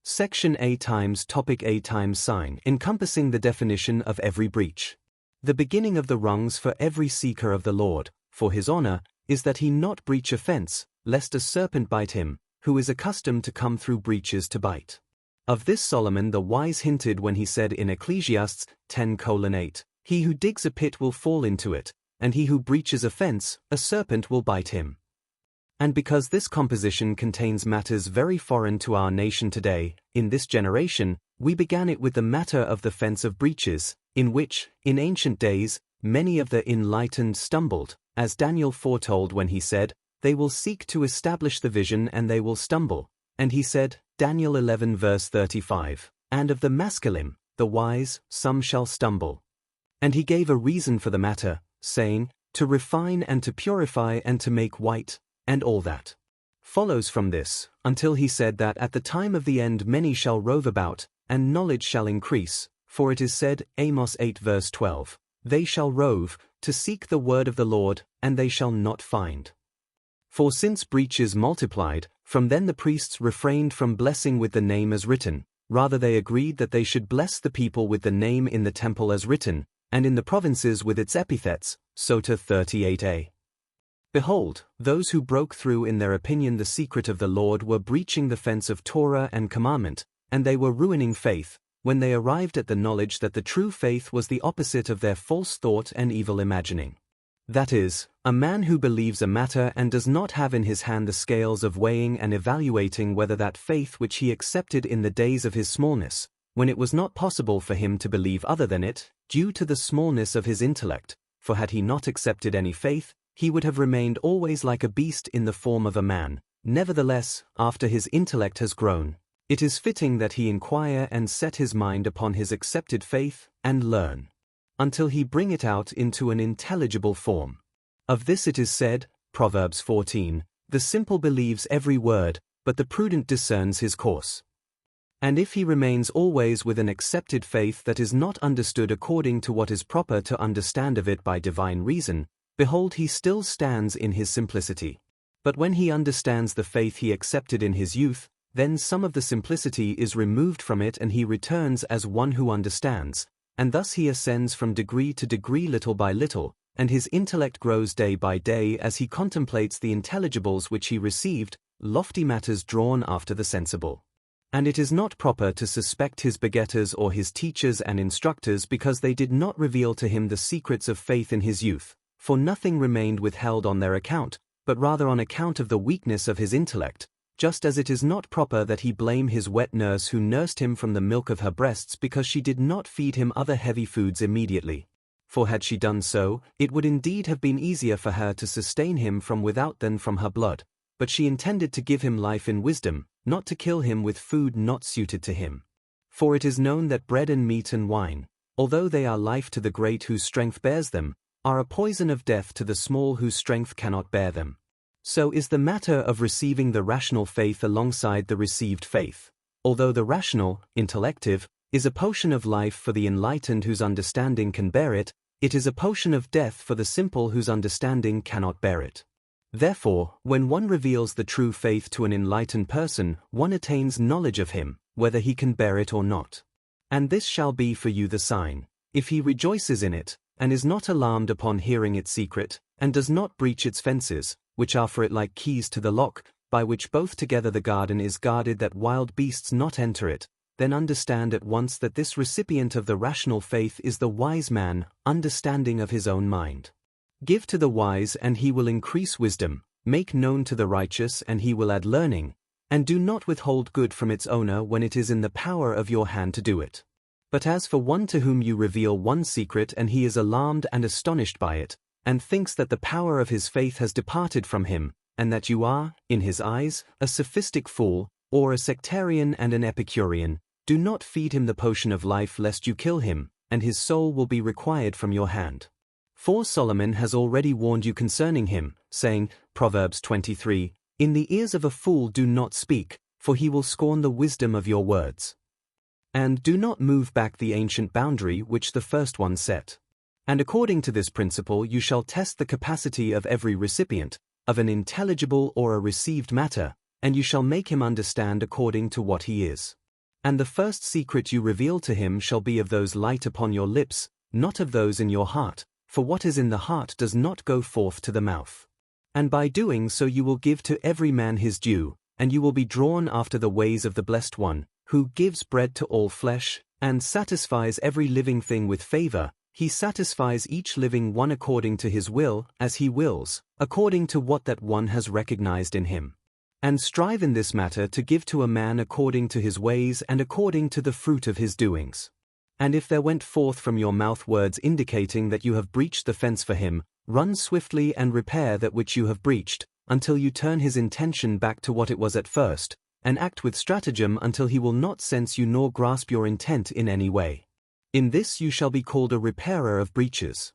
Section A times topic A times sign, encompassing the definition of every breach. The beginning of the rungs for every seeker of the Lord, for his honor, is that he not breach a fence, lest a serpent bite him, who is accustomed to come through breaches to bite. Of this Solomon the wise hinted when he said in Ecclesiastes 10:8, He who digs a pit will fall into it, and he who breaches a fence, a serpent will bite him. And because this composition contains matters very foreign to our nation today, in this generation, we began it with the matter of the fence of breaches, in which, in ancient days, many of the enlightened stumbled, as Daniel foretold when he said, They will seek to establish the vision and they will stumble. And he said, Daniel 11 verse 35, And of the masculine, the wise, some shall stumble. And he gave a reason for the matter, saying, To refine and to purify and to make white, and all that follows from this, until he said that at the time of the end many shall rove about, and knowledge shall increase, for it is said, Amos 8 verse 12, They shall rove, to seek the word of the Lord, and they shall not find. For since breaches multiplied, from then the priests refrained from blessing with the name as written, rather they agreed that they should bless the people with the name in the temple as written, and in the provinces with its epithets, Sotah 38a. Behold, those who broke through in their opinion the secret of the Lord were breaching the fence of Torah and commandment, and they were ruining faith, when they arrived at the knowledge that the true faith was the opposite of their false thought and evil imagining. That is, a man who believes a matter and does not have in his hand the scales of weighing and evaluating whether that faith which he accepted in the days of his smallness, when it was not possible for him to believe other than it, due to the smallness of his intellect, for had he not accepted any faith, he would have remained always like a beast in the form of a man. Nevertheless, after his intellect has grown, it is fitting that he inquire and set his mind upon his accepted faith, and learn, until he bring it out into an intelligible form. Of this it is said, Proverbs 14, The simple believes every word, but the prudent discerns his course. And if he remains always with an accepted faith that is not understood according to what is proper to understand of it by divine reason, behold he still stands in his simplicity. But when he understands the faith he accepted in his youth, then some of the simplicity is removed from it and he returns as one who understands, and thus he ascends from degree to degree little by little, and his intellect grows day by day as he contemplates the intelligibles which he received, lofty matters drawn after the sensible. And it is not proper to suspect his begetters or his teachers and instructors because they did not reveal to him the secrets of faith in his youth, for nothing remained withheld on their account, but rather on account of the weakness of his intellect, just as it is not proper that he blame his wet nurse who nursed him from the milk of her breasts because she did not feed him other heavy foods immediately. For had she done so, it would indeed have been easier for her to sustain him from without than from her blood, but she intended to give him life in wisdom, not to kill him with food not suited to him. For it is known that bread and meat and wine, although they are life to the great whose strength bears them, are a poison of death to the small whose strength cannot bear them. So is the matter of receiving the rational faith alongside the received faith. Although the rational, intellective, is a potion of life for the enlightened whose understanding can bear it, it is a potion of death for the simple whose understanding cannot bear it. Therefore, when one reveals the true faith to an enlightened person, one attains knowledge of him, whether he can bear it or not. And this shall be for you the sign, if he rejoices in it, and is not alarmed upon hearing its secret, and does not breach its fences, which are for it like keys to the lock, by which both together the garden is guarded that wild beasts not enter it, then understand at once that this recipient of the rational faith is the wise man, understanding of his own mind. Give to the wise and he will increase wisdom, make known to the righteous and he will add learning, and do not withhold good from its owner when it is in the power of your hand to do it. But as for one to whom you reveal one secret and he is alarmed and astonished by it, and thinks that the power of his faith has departed from him, and that you are, in his eyes, a sophistic fool, or a sectarian and an Epicurean, do not feed him the potion of life lest you kill him, and his soul will be required from your hand. For Solomon has already warned you concerning him, saying, Proverbs 23, In the ears of a fool do not speak, for he will scorn the wisdom of your words. And do not move back the ancient boundary which the first one set. And according to this principle you shall test the capacity of every recipient, of an intelligible or a received matter, and you shall make him understand according to what he is. And the first secret you reveal to him shall be of those light upon your lips, not of those in your heart, for what is in the heart does not go forth to the mouth. And by doing so you will give to every man his due, and you will be drawn after the ways of the Blessed One, who gives bread to all flesh, and satisfies every living thing with favor. He satisfies each living one according to his will, as he wills, according to what that one has recognized in him. And strive in this matter to give to a man according to his ways and according to the fruit of his doings. And if there went forth from your mouth words indicating that you have breached the fence for him, run swiftly and repair that which you have breached, until you turn his intention back to what it was at first, and act with stratagem until he will not sense you nor grasp your intent in any way. In this you shall be called a repairer of breaches.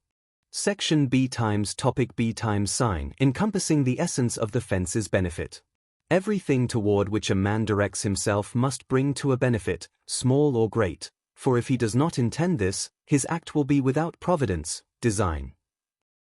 Section B times topic B times sign, encompassing the essence of the fence's benefit. Everything toward which a man directs himself must bring to a benefit, small or great, for if he does not intend this, his act will be without providence, design.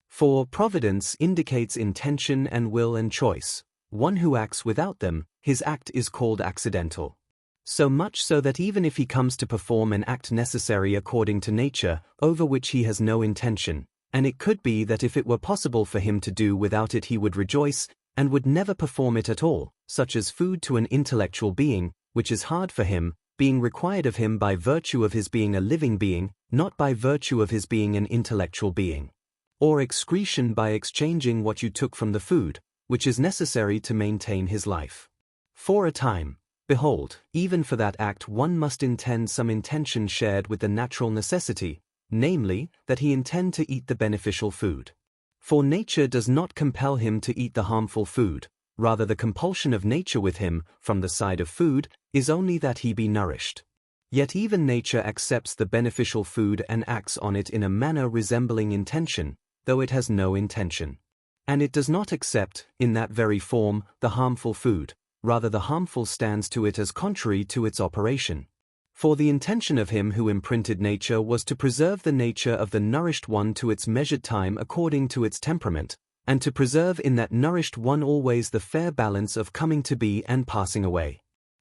For providence indicates intention and will and choice. One who acts without them, his act is called accidental. So much so that even if he comes to perform an act necessary according to nature, over which he has no intention, and it could be that if it were possible for him to do without it he would rejoice, and would never perform it at all, such as food to an intellectual being, which is hard for him, being required of him by virtue of his being a living being, not by virtue of his being an intellectual being. Or excretion by exchanging what you took from the food, which is necessary to maintain his life. For a time, behold, even for that act one must intend some intention shared with the natural necessity, namely, that he intend to eat the beneficial food. For nature does not compel him to eat the harmful food, rather the compulsion of nature with him, from the side of food, is only that he be nourished. Yet even nature accepts the beneficial food and acts on it in a manner resembling intention, though it has no intention. And it does not accept, in that very form, the harmful food, rather the harmful stands to it as contrary to its operation. For the intention of him who imprinted nature was to preserve the nature of the nourished one to its measured time according to its temperament, and to preserve in that nourished one always the fair balance of coming to be and passing away.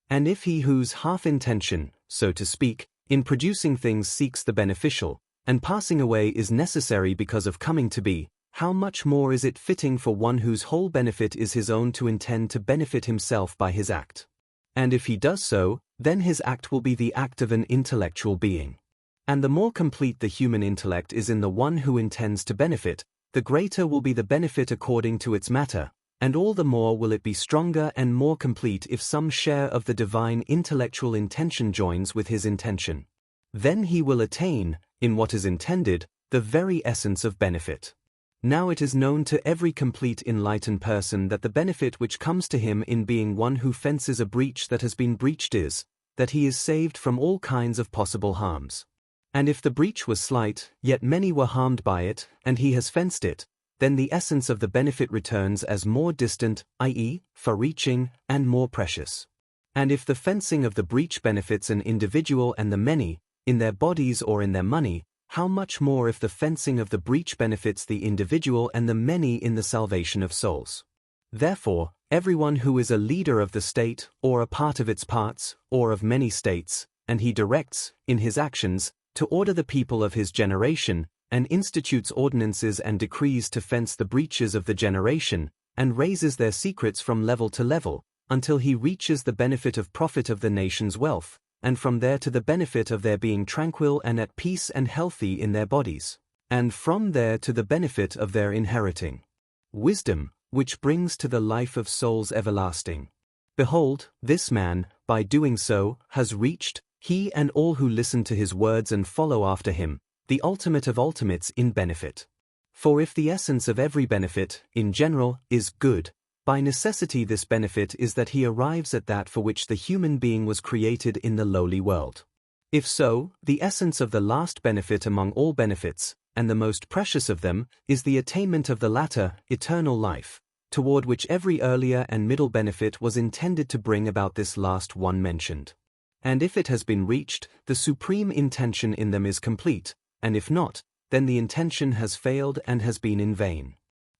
And if he whose half intention, so to speak, in producing things seeks the beneficial, and passing away is necessary because of coming to be, how much more is it fitting for one whose whole benefit is his own to intend to benefit himself by his act? And if he does so, then his act will be the act of an intellectual being. And the more complete the human intellect is in the one who intends to benefit, the greater will be the benefit according to its matter, and all the more will it be stronger and more complete if some share of the divine intellectual intention joins with his intention. Then he will attain, in what is intended, the very essence of benefit. Now it is known to every complete enlightened person that the benefit which comes to him in being one who fences a breach that has been breached is, that he is saved from all kinds of possible harms. And if the breach was slight, yet many were harmed by it, and he has fenced it, then the essence of the benefit returns as more distant, i.e., far-reaching, and more precious. And if the fencing of the breach benefits an individual and the many, in their bodies or in their money, how much more if the fencing of the breach benefits the individual and the many in the salvation of souls. Therefore, everyone who is a leader of the state, or a part of its parts, or of many states, and he directs, in his actions, to order the people of his generation, and institutes ordinances and decrees to fence the breaches of the generation, and raises their secrets from level to level, until he reaches the benefit of profit of the nation's wealth, and from there to the benefit of their being tranquil and at peace and healthy in their bodies, and from there to the benefit of their inheriting wisdom, which brings to the life of souls everlasting. Behold, this man, by doing so, has reached, he and all who listen to his words and follow after him, the ultimate of ultimates in benefit. For if the essence of every benefit, in general, is good, by necessity this benefit is that he arrives at that for which the human being was created in the lowly world. If so, the essence of the last benefit among all benefits, and the most precious of them, is the attainment of the latter, eternal life, toward which every earlier and middle benefit was intended to bring about this last one mentioned. And if it has been reached, the supreme intention in them is complete, and if not, then the intention has failed and has been in vain.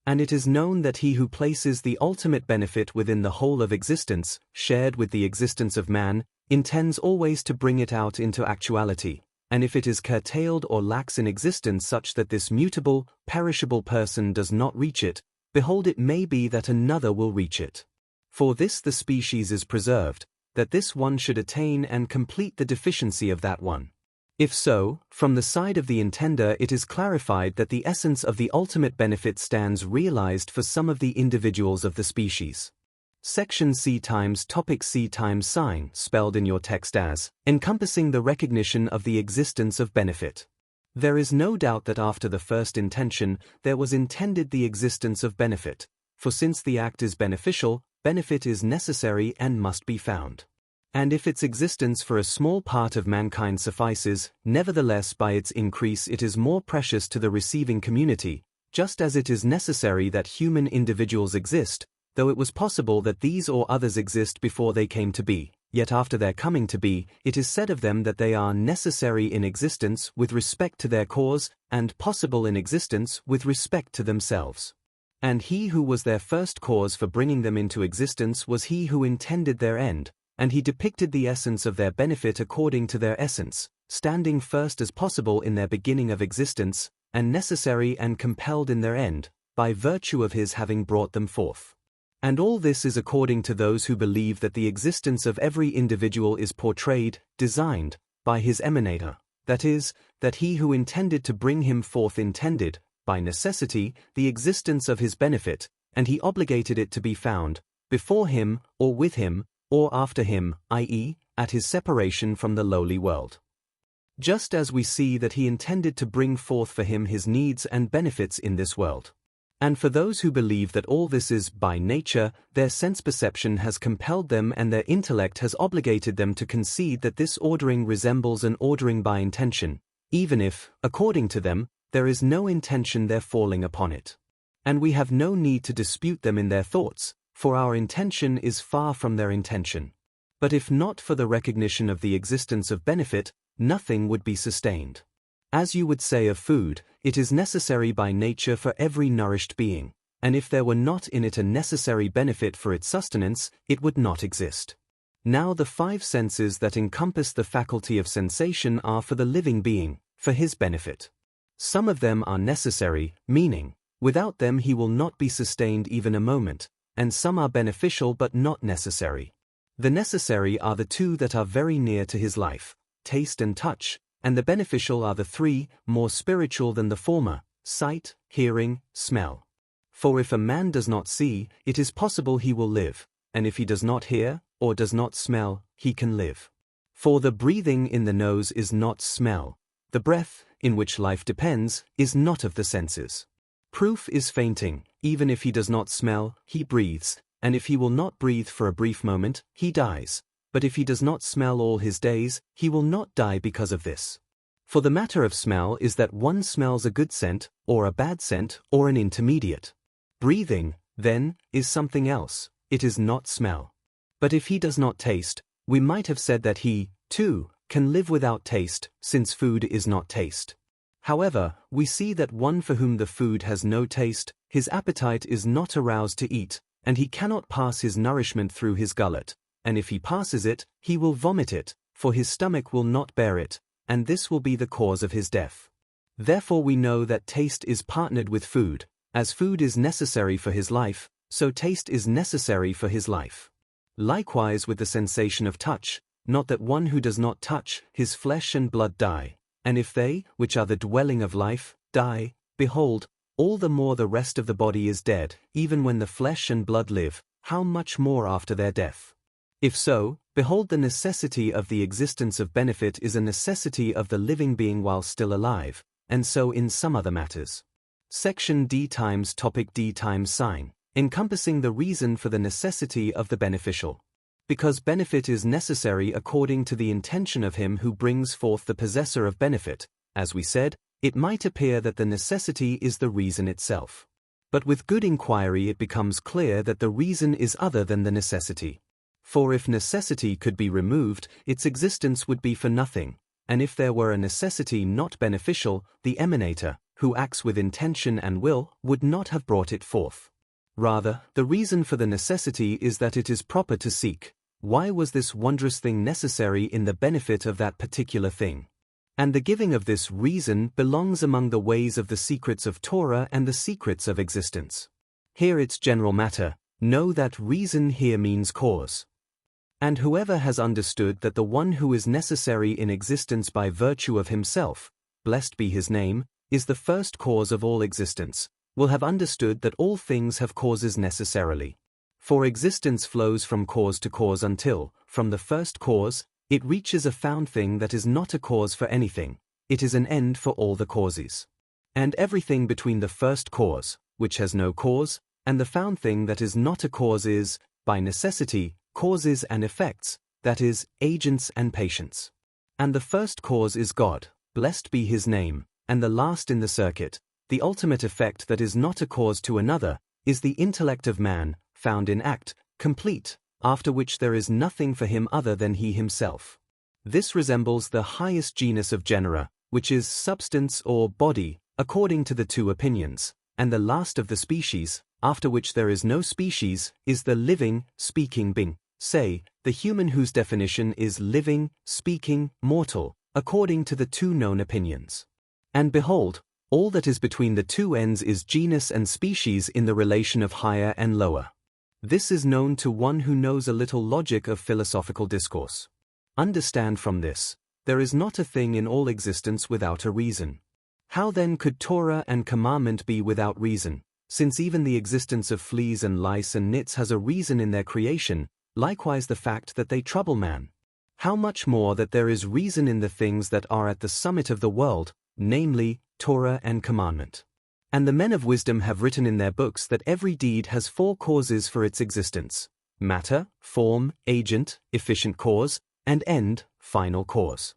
And it is known that he who places the ultimate benefit within the whole of existence, shared with the existence of man, intends always to bring it out into actuality, and if it is curtailed or lacks in existence such that this mutable, perishable person does not reach it, behold, it may be that another will reach it. For this the species is preserved, that this one should attain and complete the deficiency of that one. If so, from the side of the intender it is clarified that the essence of the ultimate benefit stands realized for some of the individuals of the species. Section C times topic C times sign, spelled in your text as, encompassing the recognition of the existence of benefit. There is no doubt that after the first intention, there was intended the existence of benefit, for since the act is beneficial, benefit is necessary and must be found. And if its existence for a small part of mankind suffices, nevertheless by its increase it is more precious to the receiving community, just as it is necessary that human individuals exist, though it was possible that these or others exist before they came to be, yet after their coming to be, it is said of them that they are necessary in existence with respect to their cause, and possible in existence with respect to themselves. And he who was their first cause for bringing them into existence was he who intended their end, and he depicted the essence of their benefit according to their essence, standing first as possible in their beginning of existence, and necessary and compelled in their end, by virtue of his having brought them forth. And all this is according to those who believe that the existence of every individual is portrayed, designed, by his emanator, that is, that he who intended to bring him forth intended, by necessity, the existence of his benefit, and he obligated it to be found, before him, or with him, or after him, i.e., at his separation from the lowly world. Just as we see that he intended to bring forth for him his needs and benefits in this world. And for those who believe that all this is by nature, their sense perception has compelled them and their intellect has obligated them to concede that this ordering resembles an ordering by intention, even if, according to them, there is no intention there falling upon it. And we have no need to dispute them in their thoughts, for our intention is far from their intention. But if not for the recognition of the existence of benefit, nothing would be sustained. As you would say of food, it is necessary by nature for every nourished being, and if there were not in it a necessary benefit for its sustenance, it would not exist. Now the five senses that encompass the faculty of sensation are for the living being, for his benefit. Some of them are necessary, meaning, without them he will not be sustained even a moment, and some are beneficial but not necessary. The necessary are the two that are very near to his life, taste and touch, and the beneficial are the three, more spiritual than the former, sight, hearing, smell. For if a man does not see, it is possible he will live, and if he does not hear, or does not smell, he can live. For the breathing in the nose is not smell. The breath, in which life depends, is not of the senses. Proof is fainting, even if he does not smell, he breathes, and if he will not breathe for a brief moment, he dies. But if he does not smell all his days, he will not die because of this. For the matter of smell is that one smells a good scent, or a bad scent, or an intermediate. Breathing, then, is something else, it is not smell. But if he does not taste, we might have said that he, too, can live without taste, since food is not taste. However, we see that one for whom the food has no taste, his appetite is not aroused to eat, and he cannot pass his nourishment through his gullet, and if he passes it, he will vomit it, for his stomach will not bear it, and this will be the cause of his death. Therefore we know that taste is partnered with food, as food is necessary for his life, so taste is necessary for his life. Likewise with the sensation of touch, not that one who does not touch, his flesh and blood die. And if they, which are the dwelling of life, die, behold, all the more the rest of the body is dead, even when the flesh and blood live, how much more after their death? If so, behold, the necessity of the existence of benefit is a necessity of the living being while still alive, and so in some other matters. Section D times topic D times sign, encompassing the reason for the necessity of the beneficial. Because benefit is necessary according to the intention of him who brings forth the possessor of benefit, as we said, it might appear that the necessity is the reason itself. But with good inquiry it becomes clear that the reason is other than the necessity. For if necessity could be removed, its existence would be for nothing, and if there were a necessity not beneficial, the emanator, who acts with intention and will, would not have brought it forth. Rather, the reason for the necessity is that it is proper to seek, Why was this wondrous thing necessary in the benefit of that particular thing? And the giving of this reason belongs among the ways of the secrets of Torah and the secrets of existence. Here its general matter, know that reason here means cause. And whoever has understood that the one who is necessary in existence by virtue of himself, blessed be his name, is the first cause of all existence, will have understood that all things have causes necessarily. For existence flows from cause to cause until, from the first cause, it reaches a found thing that is not a cause for anything, it is an end for all the causes. And everything between the first cause, which has no cause, and the found thing that is not a cause is, by necessity, causes and effects, that is, agents and patients. And the first cause is God, blessed be his name, and the last in the circuit, the ultimate effect that is not a cause to another, is the intellect of man, found in act, complete, after which there is nothing for him other than he himself. This resembles the highest genus of genera, which is substance or body, according to the two opinions, and the last of the species, after which there is no species, is the living, speaking being, say, the human whose definition is living, speaking, mortal, according to the two known opinions. And behold, all that is between the two ends is genus and species in the relation of higher and lower. This is known to one who knows a little logic of philosophical discourse. Understand from this, there is not a thing in all existence without a reason. How then could Torah and commandment be without reason, since even the existence of fleas and lice and nits has a reason in their creation, likewise the fact that they trouble man? How much more that there is reason in the things that are at the summit of the world, namely, Torah and commandment. And the men of wisdom have written in their books that every deed has four causes for its existence: matter, form, agent, efficient cause, and end, final cause.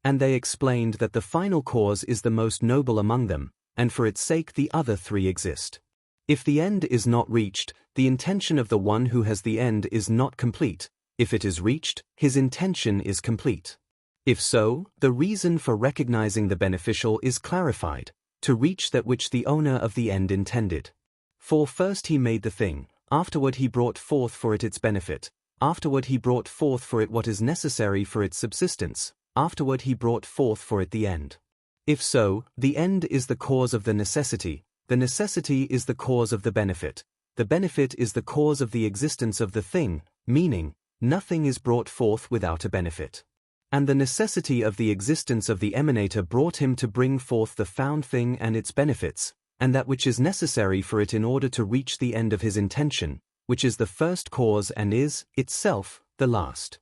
And they explained that the final cause is the most noble among them, and for its sake the other three exist. If the end is not reached, the intention of the one who has the end is not complete. If it is reached, his intention is complete. If so, the reason for recognizing the beneficial is clarified, to reach that which the owner of the end intended. For first he made the thing, afterward he brought forth for it its benefit, afterward he brought forth for it what is necessary for its subsistence, afterward he brought forth for it the end. If so, the end is the cause of the necessity is the cause of the benefit is the cause of the existence of the thing, meaning, nothing is brought forth without a benefit. And the necessity of the existence of the emanator brought him to bring forth the found thing and its benefits, and that which is necessary for it in order to reach the end of his intention, which is the first cause and is, itself, the last.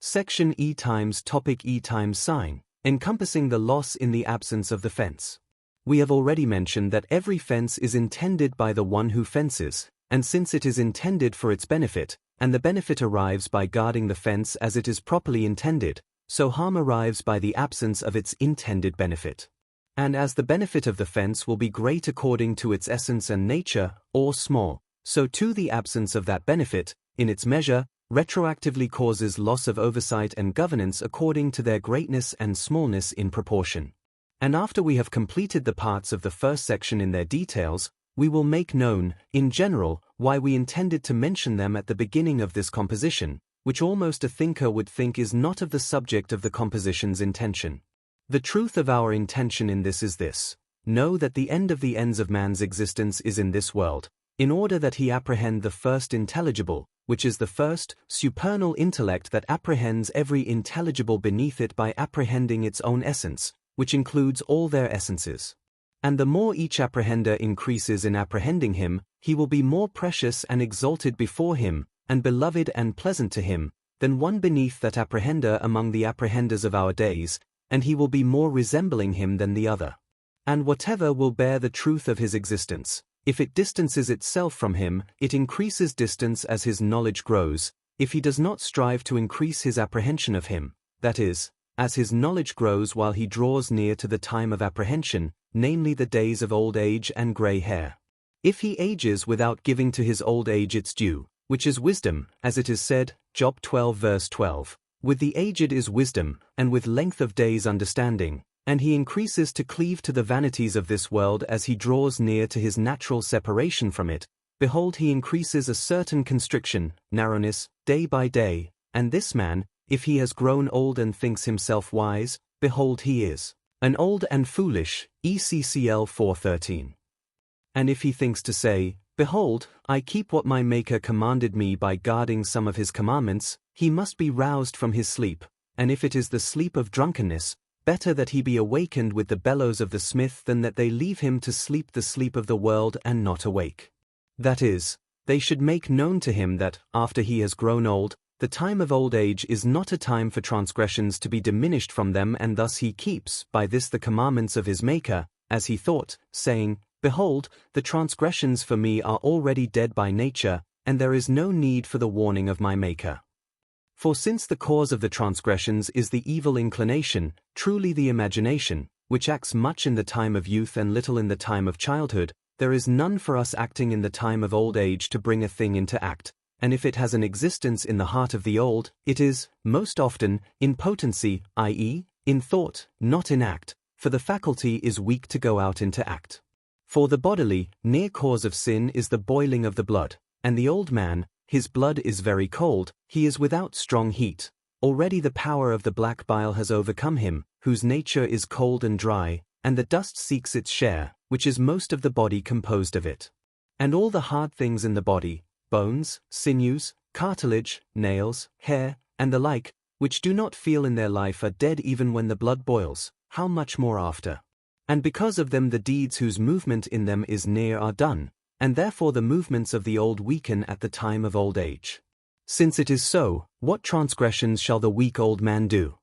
Section E times topic E times sign, encompassing the loss in the absence of the fence. We have already mentioned that every fence is intended by the one who fences, and since it is intended for its benefit, and the benefit arrives by guarding the fence as it is properly intended, so harm arrives by the absence of its intended benefit. And as the benefit of the fence will be great according to its essence and nature, or small, so too the absence of that benefit, in its measure, retroactively causes loss of oversight and governance according to their greatness and smallness in proportion. And after we have completed the parts of the first section in their details, we will make known, in general, why we intended to mention them at the beginning of this composition, which almost a thinker would think is not of the subject of the composition's intention. The truth of our intention in this is this: know that the end of the ends of man's existence is in this world, in order that he apprehend the first intelligible, which is the first, supernal intellect that apprehends every intelligible beneath it by apprehending its own essence, which includes all their essences. And the more each apprehender increases in apprehending him, he will be more precious and exalted before him, and beloved and pleasant to him, than one beneath that apprehender among the apprehenders of our days, and he will be more resembling him than the other. And whatever will bear the truth of his existence, if it distances itself from him, it increases distance as his knowledge grows, if he does not strive to increase his apprehension of him, that is, as his knowledge grows while he draws near to the time of apprehension, namely the days of old age and grey hair. If he ages without giving to his old age its due, which is wisdom, as it is said, Job 12 verse 12, with the aged is wisdom, and with length of days understanding, and he increases to cleave to the vanities of this world as he draws near to his natural separation from it, behold he increases a certain constriction, narrowness, day by day, and this man, if he has grown old and thinks himself wise, behold he is an old and foolish, ECCL 4:13. And if he thinks to say, behold, I keep what my Maker commanded me by guarding some of his commandments, he must be roused from his sleep, and if it is the sleep of drunkenness, better that he be awakened with the bellows of the smith than that they leave him to sleep the sleep of the world and not awake. That is, they should make known to him that, after he has grown old, the time of old age is not a time for transgressions to be diminished from them, and thus he keeps by this the commandments of his Maker, as he thought, saying, behold, the transgressions for me are already dead by nature, and there is no need for the warning of my Maker. For since the cause of the transgressions is the evil inclination, truly the imagination, which acts much in the time of youth and little in the time of childhood, there is none for us acting in the time of old age to bring a thing into act, and if it has an existence in the heart of the old, it is, most often, in potency, i.e., in thought, not in act, for the faculty is weak to go out into act. For the bodily, near cause of sin is the boiling of the blood, and the old man, his blood is very cold, he is without strong heat. Already the power of the black bile has overcome him, whose nature is cold and dry, and the dust seeks its share, which is most of the body composed of it. And all the hard things in the body, bones, sinews, cartilage, nails, hair, and the like, which do not feel in their life are dead even when the blood boils, how much more after? And because of them the deeds whose movement in them is near are done, and therefore the movements of the old weaken at the time of old age. Since it is so, what transgressions shall the weak old man do?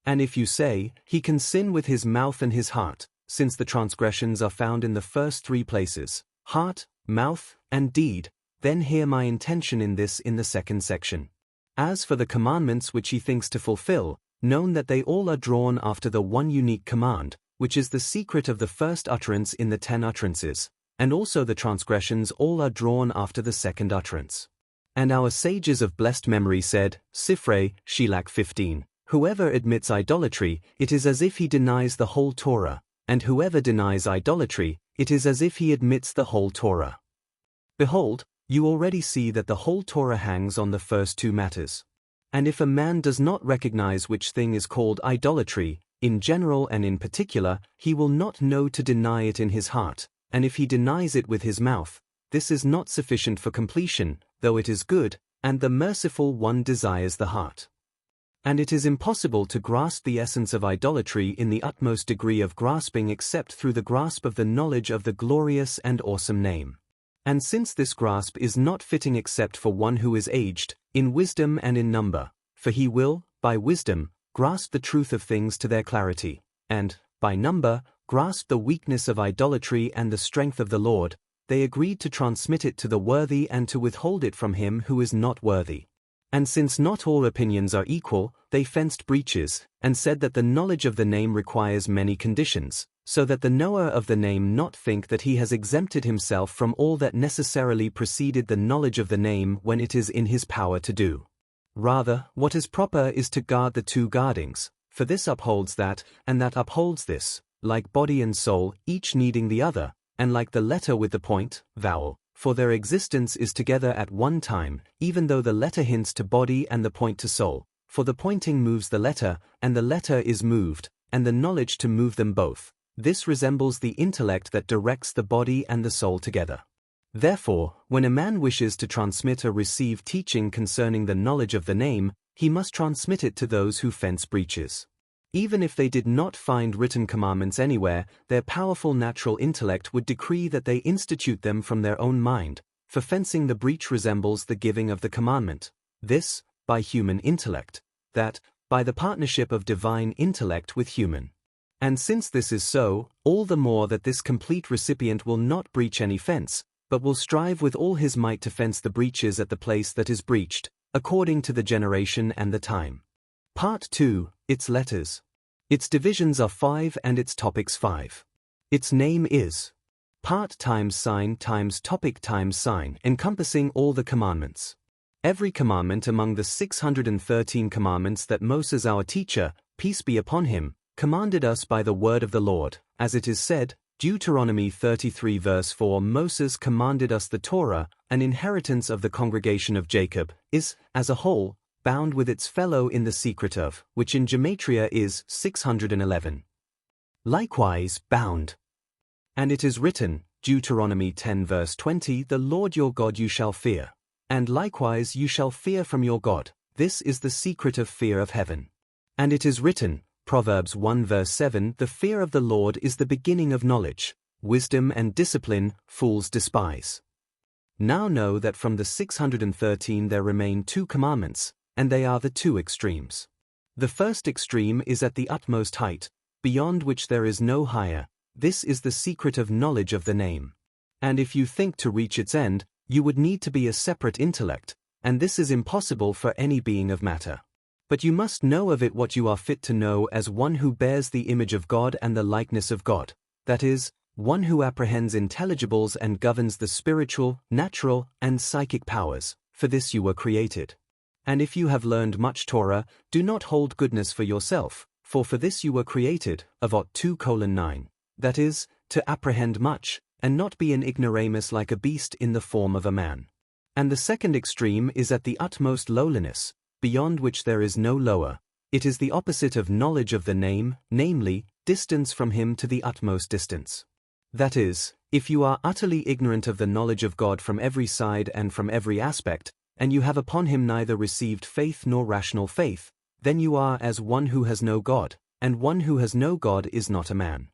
And if you say, he can sin with his mouth and his heart, since the transgressions are found in the first three places, heart, mouth, and deed, then hear my intention in this in the second section. As for the commandments which he thinks to fulfill, known that they all are drawn after the one unique command, which is the secret of the first utterance in the 10 utterances, and also the transgressions all are drawn after the second utterance. And our sages of blessed memory said, Sifrei, Shilach 15, whoever admits idolatry, it is as if he denies the whole Torah, and whoever denies idolatry, it is as if he admits the whole Torah. Behold, you already see that the whole Torah hangs on the first two matters. And if a man does not recognize which thing is called idolatry, in general and in particular, he will not know to deny it in his heart, and if he denies it with his mouth, this is not sufficient for completion, though it is good, and the merciful one desires the heart. And it is impossible to grasp the essence of idolatry in the utmost degree of grasping except through the grasp of the knowledge of the glorious and awesome name. And since this grasp is not fitting except for one who is aged, in wisdom and in number, for he will, by wisdom, grasp the truth of things to their clarity, and, by number, grasp the weakness of idolatry and the strength of the Lord, they agreed to transmit it to the worthy and to withhold it from him who is not worthy. And since not all opinions are equal, they fenced breaches, and said that the knowledge of the name requires many conditions, so that the knower of the name not think that he has exempted himself from all that necessarily preceded the knowledge of the name when it is in his power to do. Rather, what is proper is to guard the two guardings, for this upholds that, and that upholds this, like body and soul, each needing the other, and like the letter with the point, vowel, for their existence is together at one time, even though the letter hints to body and the point to soul, for the pointing moves the letter, and the letter is moved, and the knowledge to move them both. This resembles the intellect that directs the body and the soul together. Therefore, when a man wishes to transmit or receive teaching concerning the knowledge of the name, he must transmit it to those who fence breaches. Even if they did not find written commandments anywhere, their powerful natural intellect would decree that they institute them from their own mind, for fencing the breach resembles the giving of the commandment. This, by human intellect, that, by the partnership of divine intellect with human. And since this is so, all the more that this complete recipient will not breach any fence, but will strive with all his might to fence the breaches at the place that is breached, according to the generation and the time. Part 2, its letters. Its divisions are 5 and its topics 5. Its name is part times sign times topic times sign, encompassing all the commandments. Every commandment among the 613 commandments that Moses our teacher, peace be upon him, commanded us by the word of the Lord, as it is said, Deuteronomy 33 verse 4 Moses commanded us the Torah, an inheritance of the congregation of Jacob, is, as a whole, bound with its fellow in the secret of, which in gematria is 611. Likewise, bound. And it is written, Deuteronomy 10 verse 20 The Lord your God you shall fear. And likewise you shall fear from your God, this is the secret of fear of heaven. And it is written, Proverbs 1 verse 7 The fear of the Lord is the beginning of knowledge, wisdom and discipline fools despise. Now know that from the 613 there remain 2 commandments, and they are the 2 extremes. The first extreme is at the utmost height, beyond which there is no higher. This is the secret of knowledge of the name. And if you think to reach its end, you would need to be a separate intellect, and this is impossible for any being of matter. But you must know of it what you are fit to know as one who bears the image of God and the likeness of God, that is, one who apprehends intelligibles and governs the spiritual, natural, and psychic powers, for this you were created. And if you have learned much Torah, do not hold goodness for yourself, for this you were created, Avot 2:9. That is, to apprehend much, and not be an ignoramus like a beast in the form of a man. And the second extreme is at the utmost lowliness, beyond which there is no lower. It is the opposite of knowledge of the name, namely, distance from him to the utmost distance. That is, if you are utterly ignorant of the knowledge of God from every side and from every aspect, and you have upon him neither received faith nor rational faith, then you are as one who has no God, and one who has no God is not a man.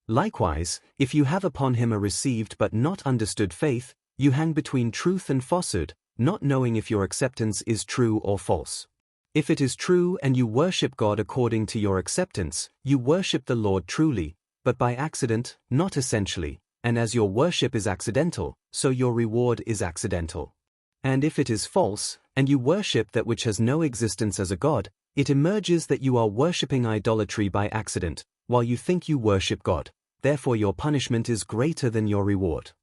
Likewise, if you have upon him a received but not understood faith, you hang between truth and falsehood, not knowing if your acceptance is true or false. If it is true and you worship God according to your acceptance, you worship the Lord truly, but by accident, not essentially, and as your worship is accidental, so your reward is accidental. And if it is false, and you worship that which has no existence as a God, it emerges that you are worshipping idolatry by accident, while you think you worship God, therefore your punishment is greater than your reward.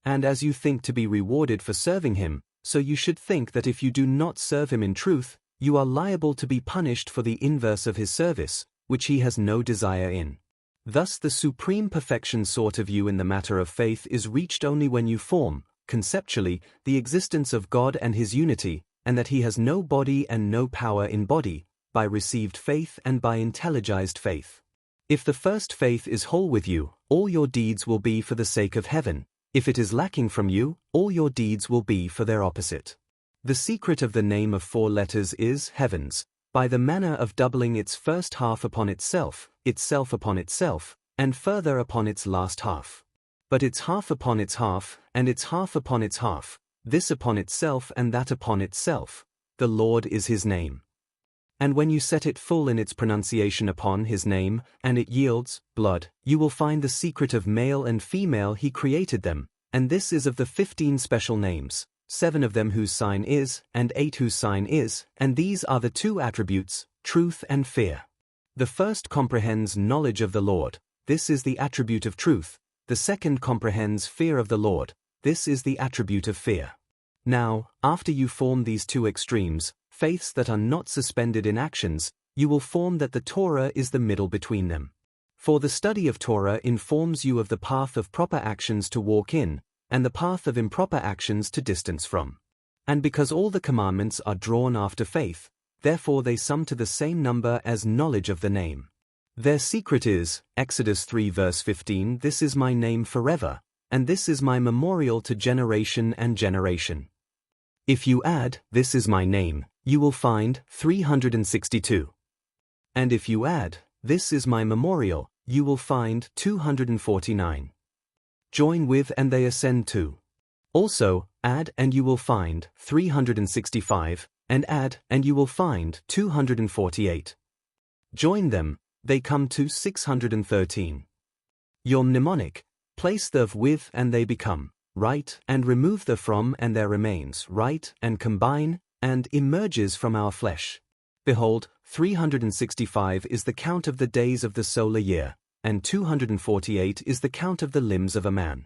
And as you think to be rewarded for serving him, so you should think that if you do not serve him in truth, you are liable to be punished for the inverse of his service, which he has no desire in. Thus the supreme perfection sought of you in the matter of faith is reached only when you form, conceptually, the existence of God and his unity, and that he has no body and no power in body, by received faith and by intelligized faith. If the first faith is whole with you, all your deeds will be for the sake of heaven. If it is lacking from you, all your deeds will be for their opposite. The secret of the name of 4 letters is heavens, by the manner of doubling its first half upon itself upon itself, and further upon its last half. But its half upon its half, and its half upon its half, this upon itself and that upon itself, the Lord is his name. And when you set it full in its pronunciation upon his name, and it yields blood, you will find the secret of male and female he created them, and this is of the 15 special names, 7 of them whose sign is, and 8 whose sign is, and these are the 2 attributes, truth and fear. The first comprehends knowledge of the Lord, this is the attribute of truth, the second comprehends fear of the Lord, this is the attribute of fear. Now, after you form these 2 extremes, faiths that are not suspended in actions, you will form that the Torah is the middle between them. For the study of Torah informs you of the path of proper actions to walk in, and the path of improper actions to distance from. And because all the commandments are drawn after faith, therefore they sum to the same number as knowledge of the name. Their secret is, Exodus 3 verse 15, This is my name forever, and this is my memorial to generation and generation. If you add, This is my name, you will find 362. And if you add, This is my memorial, you will find 249. Join with and they ascend to. Also, add and you will find 365, and add and you will find 248. Join them, they come to 613. Your mnemonic, place the with and they become right, and remove the from and there remains right, and combine, and emerges from our flesh. Behold, 365 is the count of the days of the solar year, and 248 is the count of the limbs of a man.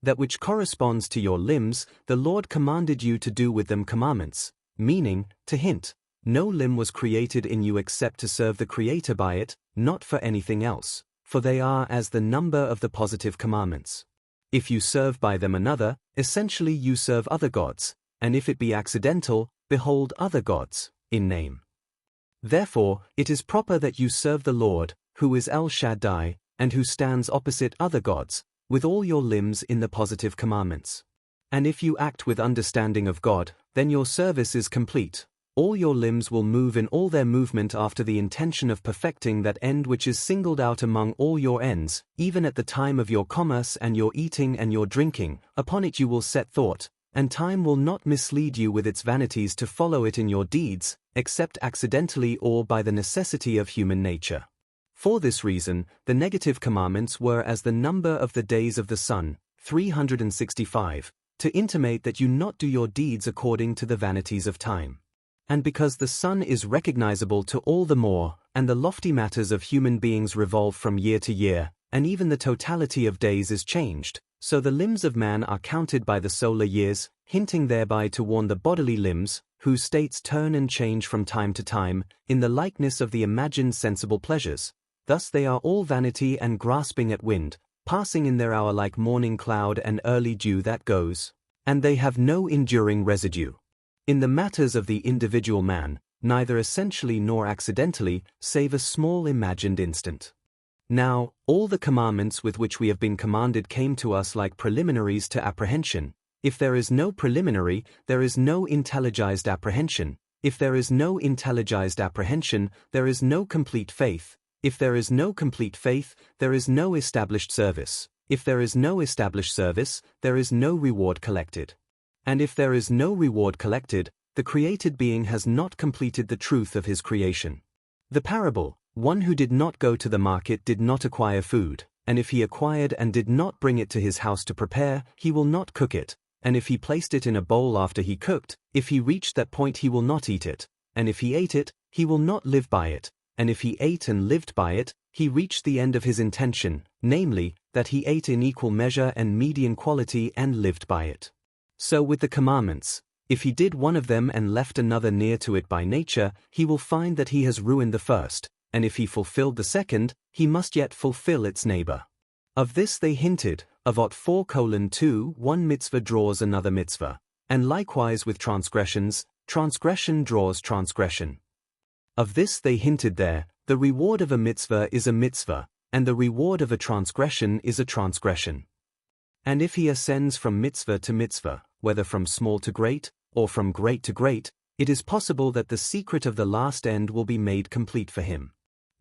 That which corresponds to your limbs, the Lord commanded you to do with them commandments, meaning, to hint, no limb was created in you except to serve the Creator by it, not for anything else. for they are as the number of the positive commandments. If you serve by them another, essentially you serve other gods, and if it be accidental, behold other gods, in name. Therefore, it is proper that you serve the Lord, who is El Shaddai, and who stands opposite other gods, with all your limbs in the positive commandments. And if you act with understanding of God, then your service is complete. All your limbs will move in all their movement after the intention of perfecting that end which is singled out among all your ends, even at the time of your commerce and your eating and your drinking, upon it you will set thought, and time will not mislead you with its vanities to follow it in your deeds, except accidentally or by the necessity of human nature. For this reason, the negative commandments were as the number of the days of the sun, 365, to intimate that you not do your deeds according to the vanities of time. And because the sun is recognizable to all the more, and the lofty matters of human beings revolve from year to year, and even the totality of days is changed, so the limbs of man are counted by the solar years, hinting thereby to warn the bodily limbs, whose states turn and change from time to time, in the likeness of the imagined sensible pleasures. Thus they are all vanity and grasping at wind, passing in their hour like morning cloud and early dew that goes, and they have no enduring residue. In the matters of the individual man, neither essentially nor accidentally, save a small imagined instant. Now, all the commandments with which we have been commanded came to us like preliminaries to apprehension. If there is no preliminary, there is no intelligized apprehension. If there is no intelligized apprehension, there is no complete faith. If there is no complete faith, there is no established service. If there is no established service, there is no reward collected. And if there is no reward collected, the created being has not completed the truth of his creation. The parable, one who did not go to the market did not acquire food, and if he acquired and did not bring it to his house to prepare, he will not cook it, and if he placed it in a bowl after he cooked, if he reached that point he will not eat it, and if he ate it, he will not live by it, and if he ate and lived by it, he reached the end of his intention, namely, that he ate in equal measure and median quality and lived by it. So with the commandments, if he did one of them and left another near to it by nature, he will find that he has ruined the first, and if he fulfilled the second, he must yet fulfill its neighbor. Of this they hinted, Avot 4:2, one mitzvah draws another mitzvah, and likewise with transgressions, transgression draws transgression. Of this they hinted there, the reward of a mitzvah is a mitzvah, and the reward of a transgression is a transgression. And if he ascends from mitzvah to mitzvah, whether from small to great, or from great to great, it is possible that the secret of the last end will be made complete for him.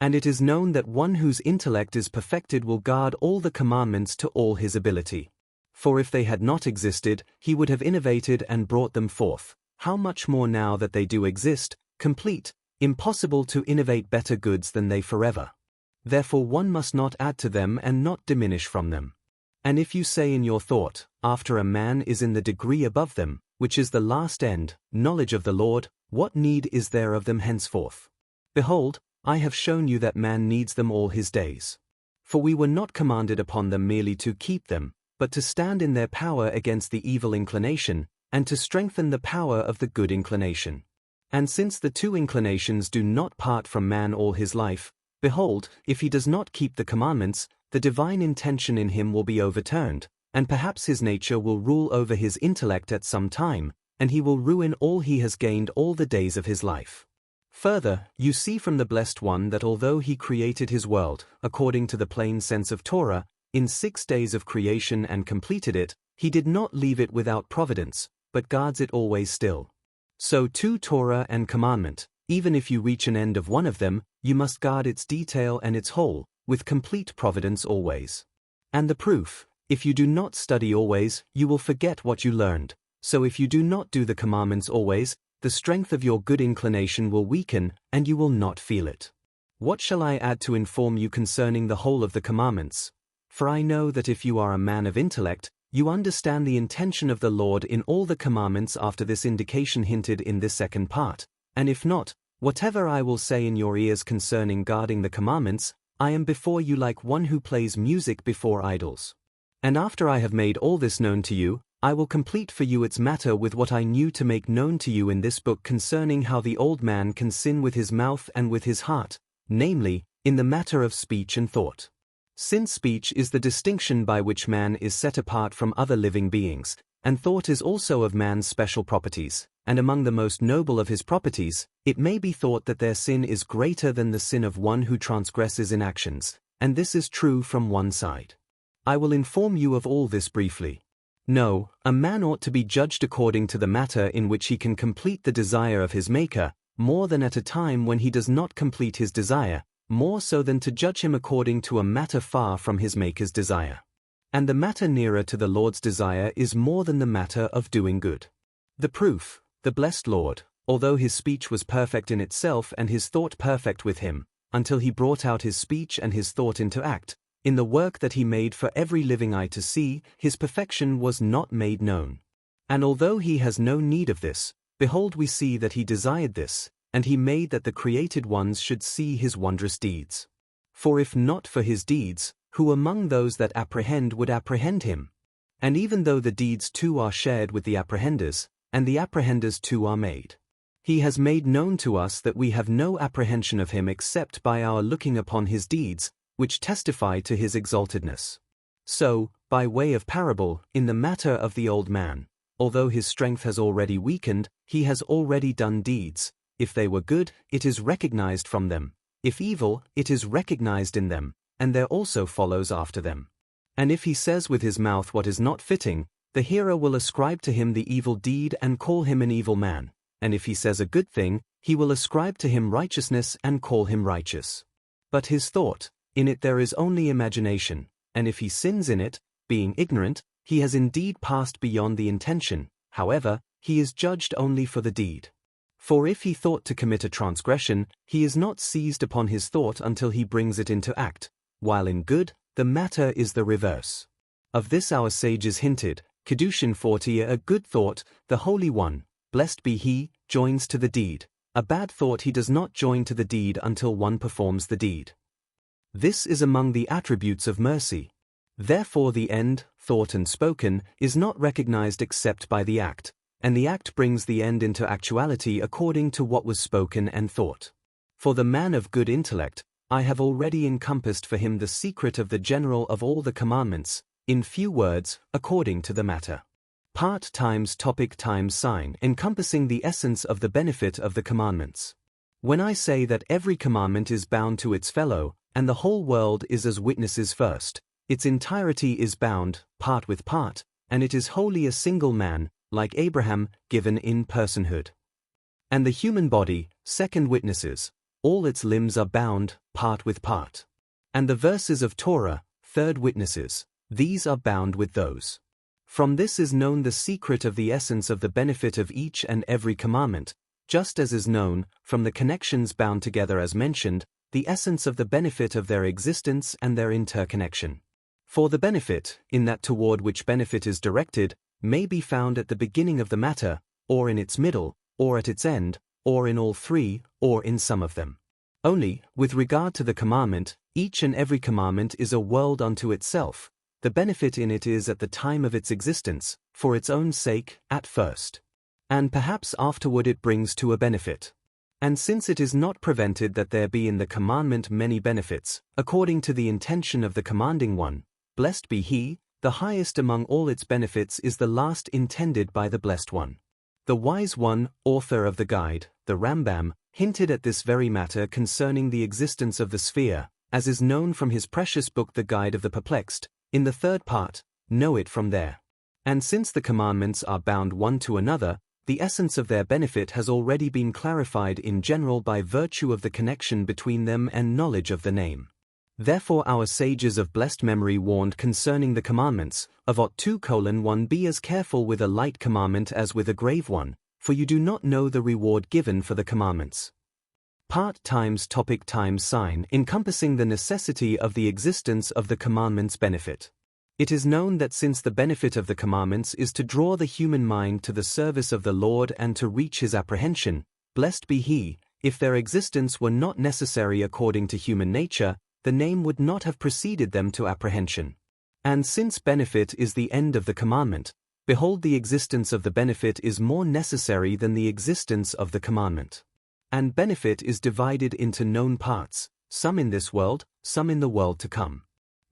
And it is known that one whose intellect is perfected will guard all the commandments to all his ability. For if they had not existed, he would have innovated and brought them forth. How much more now that they do exist, complete, impossible to innovate better goods than they forever. Therefore one must not add to them and not diminish from them. And if you say in your thought, after a man is in the degree above them, which is the last end, knowledge of the Lord, what need is there of them henceforth? Behold, I have shown you that man needs them all his days. For we were not commanded upon them merely to keep them, but to stand in their power against the evil inclination, and to strengthen the power of the good inclination. And since the two inclinations do not part from man all his life, behold, if he does not keep the commandments, the divine intention in him will be overturned, and perhaps his nature will rule over his intellect at some time, and he will ruin all he has gained all the days of his life. Further, you see from the Blessed One that although he created his world, according to the plain sense of Torah, in 6 days of creation and completed it, he did not leave it without providence, but guards it always still. So too Torah and commandment, even if you reach an end of one of them, you must guard its detail and its whole, with complete providence always. And the proof, if you do not study always, you will forget what you learned. So if you do not do the commandments always, the strength of your good inclination will weaken, and you will not feel it. What shall I add to inform you concerning the whole of the commandments? For I know that if you are a man of intellect, you understand the intention of the Lord in all the commandments after this indication hinted in this second part, and if not, whatever I will say in your ears concerning guarding the commandments, I am before you like one who plays music before idols. And after I have made all this known to you, I will complete for you its matter with what I knew to make known to you in this book concerning how the old man can sin with his mouth and with his heart, namely, in the matter of speech and thought. Since speech is the distinction by which man is set apart from other living beings, and thought is also of man's special properties, and among the most noble of his properties, it may be thought that their sin is greater than the sin of one who transgresses in actions, and this is true from one side. I will inform you of all this briefly. No, a man ought to be judged according to the matter in which he can complete the desire of his Maker, more than at a time when he does not complete his desire, more so than to judge him according to a matter far from his Maker's desire. And the matter nearer to the Lord's desire is more than the matter of doing good. The proof, the blessed Lord, although his speech was perfect in itself and his thought perfect with him, until he brought out his speech and his thought into act, in the work that he made for every living eye to see, his perfection was not made known. And although he has no need of this, behold, we see that he desired this, and he made that the created ones should see his wondrous deeds. For if not for his deeds, who among those that apprehend would apprehend him? And even though the deeds too are shared with the apprehenders, and the apprehenders too are made, he has made known to us that we have no apprehension of him except by our looking upon his deeds, which testify to his exaltedness. So, by way of parable, in the matter of the old man, although his strength has already weakened, he has already done deeds. If they were good, it is recognized from them. If evil, it is recognized in them, and there also follows after them. And if he says with his mouth what is not fitting, the hearer will ascribe to him the evil deed and call him an evil man. And if he says a good thing, he will ascribe to him righteousness and call him righteous. But his thought, in it there is only imagination, and if he sins in it, being ignorant, he has indeed passed beyond the intention. However, he is judged only for the deed. For if he thought to commit a transgression, he is not seized upon his thought until he brings it into act, while in good, the matter is the reverse. Of this our sages hinted, Kedushin 40. A good thought, the Holy One, blessed be he, joins to the deed. A bad thought he does not join to the deed until one performs the deed. This is among the attributes of mercy. Therefore the end, thought and spoken, is not recognized except by the act, and the act brings the end into actuality according to what was spoken and thought. For the man of good intellect, I have already encompassed for him the secret of the general of all the commandments, in few words, according to the matter. Part times topic times sign, encompassing the essence of the benefit of the commandments. When I say that every commandment is bound to its fellow, and the whole world is as witnesses first, its entirety is bound, part with part, and it is wholly a single man, like Abraham, given in personhood. And the human body, second witnesses, all its limbs are bound, part with part. And the verses of Torah, third witnesses, these are bound with those. From this is known the secret of the essence of the benefit of each and every commandment, just as is known, from the connections bound together as mentioned, the essence of the benefit of their existence and their interconnection. For the benefit, in that toward which benefit is directed, may be found at the beginning of the matter, or in its middle, or at its end, or in all three, or in some of them. Only, with regard to the commandment, each and every commandment is a world unto itself. The benefit in it is at the time of its existence, for its own sake, at first. And perhaps afterward it brings to a benefit. And since it is not prevented that there be in the commandment many benefits, according to the intention of the commanding one, blessed be he, the highest among all its benefits is the last intended by the blessed one. The wise one, author of the guide, the Rambam, hinted at this very matter concerning the existence of the sphere, as is known from his precious book The Guide of the Perplexed, in the third part, know it from there. And since the commandments are bound one to another, the essence of their benefit has already been clarified in general by virtue of the connection between them and knowledge of the name. Therefore our sages of blessed memory warned concerning the commandments, Avot 2:1 Be as careful with a light commandment as with a grave one, for you do not know the reward given for the commandments. Part times topic times sign, encompassing the necessity of the existence of the commandments' benefit. It is known that since the benefit of the commandments is to draw the human mind to the service of the Lord and to reach his apprehension, blessed be he, if their existence were not necessary according to human nature, the name would not have preceded them to apprehension. And since benefit is the end of the commandment, behold, the existence of the benefit is more necessary than the existence of the commandment. And benefit is divided into known parts, some in this world, some in the world to come.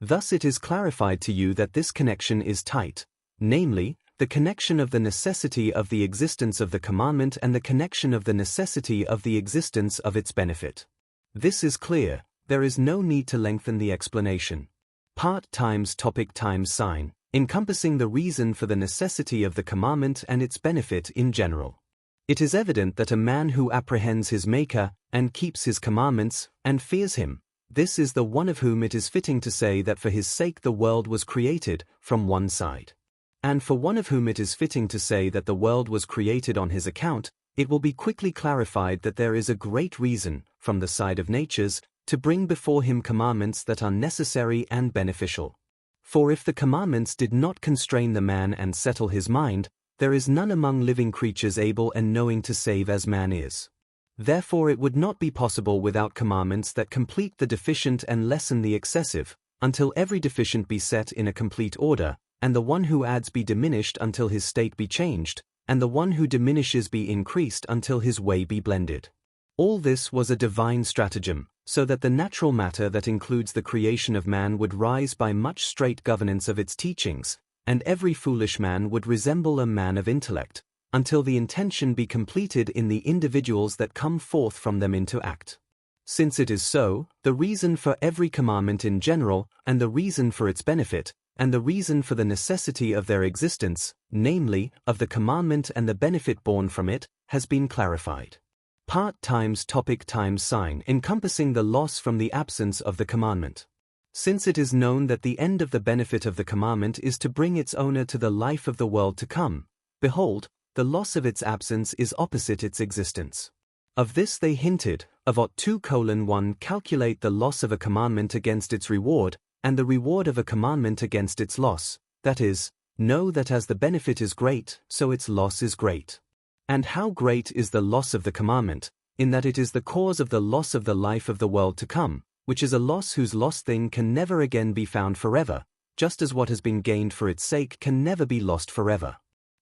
Thus it is clarified to you that this connection is tight, namely, the connection of the necessity of the existence of the commandment and the connection of the necessity of the existence of its benefit. This is clear, there is no need to lengthen the explanation. Part times topic times sign, encompassing the reason for the necessity of the commandment and its benefit in general. It is evident that a man who apprehends his Maker, and keeps his commandments, and fears him, this is the one of whom it is fitting to say that for his sake the world was created, from one side. And for one of whom it is fitting to say that the world was created on his account, it will be quickly clarified that there is a great reason, from the side of natures, to bring before him commandments that are necessary and beneficial. For if the commandments did not constrain the man and settle his mind, there is none among living creatures able and knowing to save as man is. Therefore it would not be possible without commandments that complete the deficient and lessen the excessive, until every deficient be set in a complete order, and the one who adds be diminished until his state be changed, and the one who diminishes be increased until his way be blended. All this was a divine stratagem, so that the natural matter that includes the creation of man would rise by much straight governance of its teachings, and every foolish man would resemble a man of intellect, until the intention be completed in the individuals that come forth from them into act. Since it is so, the reason for every commandment in general, and the reason for its benefit, and the reason for the necessity of their existence, namely, of the commandment and the benefit born from it, has been clarified. Part times topic times sign, encompassing the loss from the absence of the commandment. Since it is known that the end of the benefit of the commandment is to bring its owner to the life of the world to come, behold, the loss of its absence is opposite its existence. Of this they hinted, of 2:1 calculate the loss of a commandment against its reward, and the reward of a commandment against its loss, that is, know that as the benefit is great, so its loss is great. And how great is the loss of the commandment, in that it is the cause of the loss of the life of the world to come, which is a loss whose lost thing can never again be found forever, just as what has been gained for its sake can never be lost forever.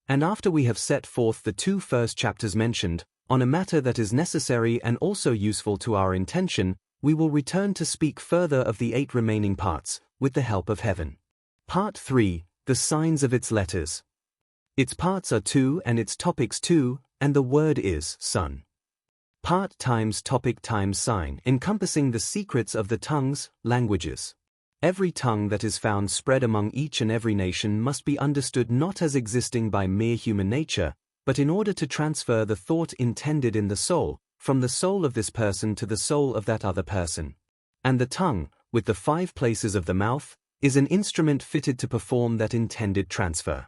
And after we have set forth the 2 first chapters mentioned, on a matter that is necessary and also useful to our intention, we will return to speak further of the 8 remaining parts, with the help of heaven. Part 3, the signs of its letters. Its parts are 2 and its topics 2, and the word is Son. Part times topic times sign, encompassing the secrets of the tongues, languages. Every tongue that is found spread among each and every nation must be understood not as existing by mere human nature, but in order to transfer the thought intended in the soul, from the soul of this person to the soul of that other person. And the tongue, with the 5 places of the mouth, is an instrument fitted to perform that intended transfer.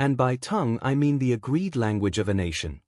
And by tongue I mean the agreed language of a nation.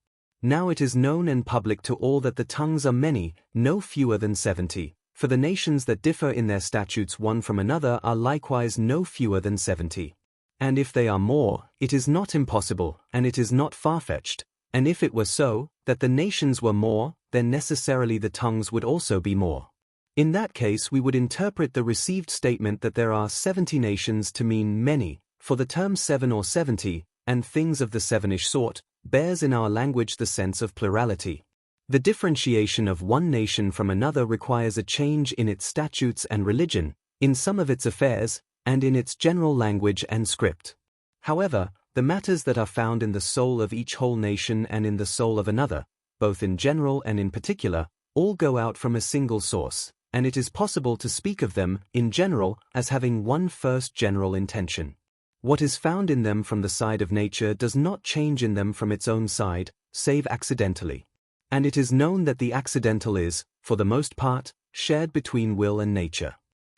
Now it is known and public to all that the tongues are many, no fewer than 70, for the nations that differ in their statutes one from another are likewise no fewer than 70. And if they are more, it is not impossible, and it is not far-fetched, and if it were so, that the nations were more, then necessarily the tongues would also be more. In that case we would interpret the received statement that there are 70 nations to mean many, for the term 7 or 70, and things of the 7ish sort, bears in our language the sense of plurality. The differentiation of one nation from another requires a change in its statutes and religion, in some of its affairs, and in its general language and script. However, the matters that are found in the soul of each whole nation and in the soul of another, both in general and in particular, all go out from a single source, and it is possible to speak of them, in general, as having one first general intention. What is found in them from the side of nature does not change in them from its own side, save accidentally. And it is known that the accidental is, for the most part, shared between will and nature.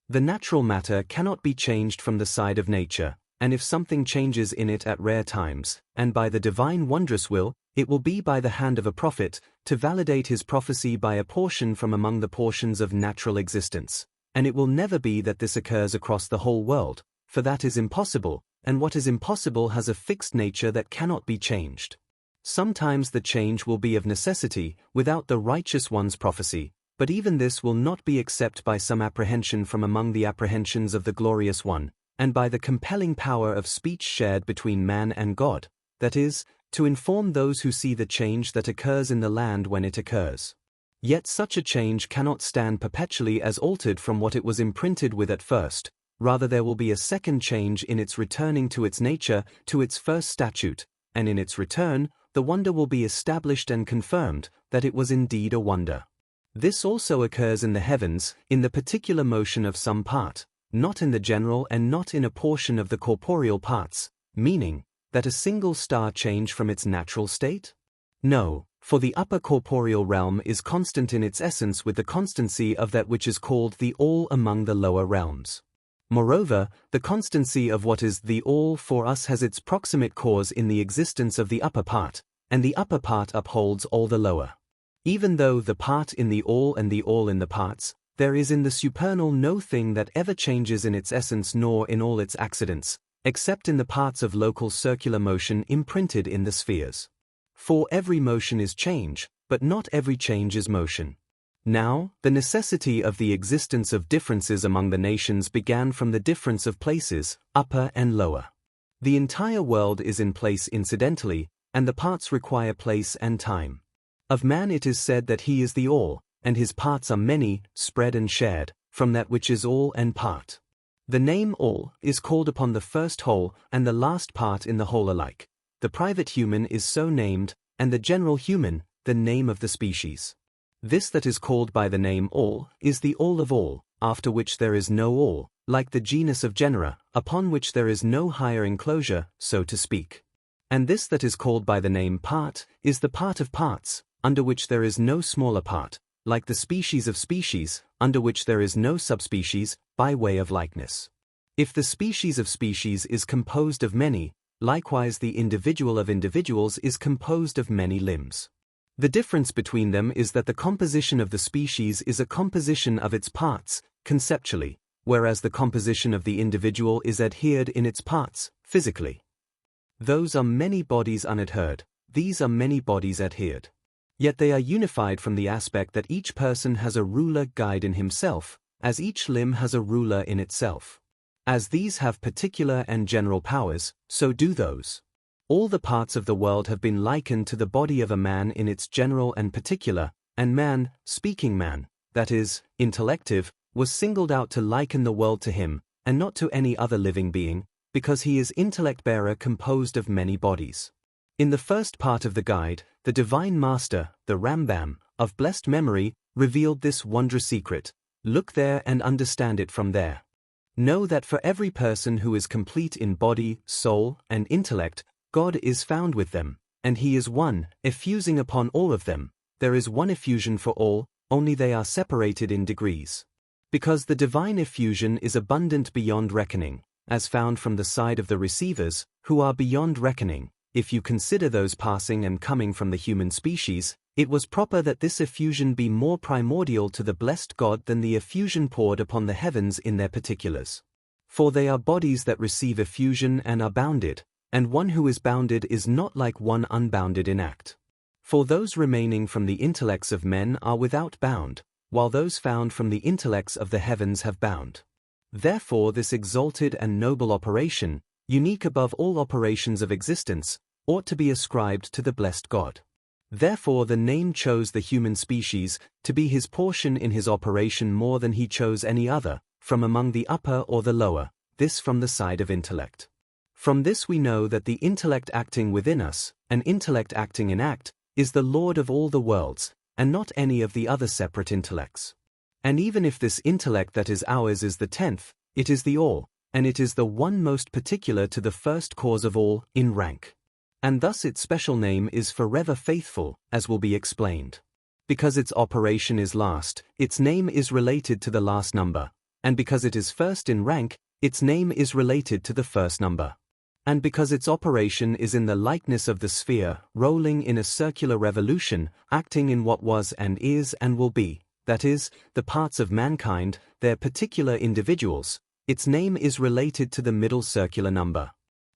The natural matter cannot be changed from the side of nature, and if something changes in it at rare times, and by the divine wondrous will, it will be by the hand of a prophet, to validate his prophecy by a portion from among the portions of natural existence, and it will never be that this occurs across the whole world, for that is impossible, and what is impossible has a fixed nature that cannot be changed. Sometimes the change will be of necessity, without the righteous one's prophecy, but even this will not be except by some apprehension from among the apprehensions of the glorious one, and by the compelling power of speech shared between man and God, that is, to inform those who see the change that occurs in the land when it occurs. Yet such a change cannot stand perpetually as altered from what it was imprinted with at first, rather there will be a second change in its returning to its nature, to its first statute, and in its return, the wonder will be established and confirmed, that it was indeed a wonder. This also occurs in the heavens, in the particular motion of some part, not in the general and not in a portion of the corporeal parts, meaning, that a single star change from its natural state? No, for the upper corporeal realm is constant in its essence with the constancy of that which is called the all among the lower realms. Moreover, the constancy of what is the all for us has its proximate cause in the existence of the upper part, and the upper part upholds all the lower. Even though the part in the all and the all in the parts, there is in the supernal no thing that ever changes in its essence nor in all its accidents, except in the parts of local circular motion imprinted in the spheres. For every motion is change, but not every change is motion. Now, the necessity of the existence of differences among the nations began from the difference of places, upper and lower. The entire world is in place incidentally, and the parts require place and time. Of man it is said that he is the all, and his parts are many, spread and shared, from that which is all and part. The name all is called upon the first whole and the last part in the whole alike. The private human is so named, and the general human, the name of the species. This that is called by the name all, is the all of all, after which there is no all, like the genus of genera, upon which there is no higher enclosure, so to speak. And this that is called by the name part, is the part of parts, under which there is no smaller part, like the species of species, under which there is no subspecies, by way of likeness. If the species of species is composed of many, likewise the individual of individuals is composed of many limbs. The difference between them is that the composition of the species is a composition of its parts, conceptually, whereas the composition of the individual is adhered in its parts, physically. Those are many bodies unadhered, these are many bodies adhered. Yet they are unified from the aspect that each person has a ruler guide in himself, as each limb has a ruler in itself. As these have particular and general powers, so do those. All the parts of the world have been likened to the body of a man in its general and particular, and man, speaking man, that is, intellective, was singled out to liken the world to him, and not to any other living being, because he is intellect-bearer composed of many bodies. In the first part of the guide, the Divine Master, the Rambam, of blessed memory, revealed this wondrous secret. Look there and understand it from there. Know that for every person who is complete in body, soul, and intellect, God is found with them, and He is one, effusing upon all of them. There is one effusion for all, only they are separated in degrees. Because the divine effusion is abundant beyond reckoning, as found from the side of the receivers, who are beyond reckoning. If you consider those passing and coming from the human species, it was proper that this effusion be more primordial to the blessed God than the effusion poured upon the heavens in their particulars. For they are bodies that receive effusion and are bounded, and one who is bounded is not like one unbounded in act. For those remaining from the intellects of men are without bound, while those found from the intellects of the heavens have bound. Therefore this exalted and noble operation, unique above all operations of existence, ought to be ascribed to the blessed God. Therefore the name chose the human species to be his portion in his operation more than he chose any other, from among the upper or the lower, this from the side of intellect. From this we know that the intellect acting within us, and intellect acting in act, is the Lord of all the worlds, and not any of the other separate intellects. And even if this intellect that is ours is the 10th, it is the all, and it is the one most particular to the first cause of all, in rank. And thus its special name is forever faithful, as will be explained. Because its operation is last, its name is related to the last number, and because it is first in rank, its name is related to the first number. And because its operation is in the likeness of the sphere, rolling in a circular revolution, acting in what was and is and will be, that is, the parts of mankind, their particular individuals, its name is related to the middle circular number.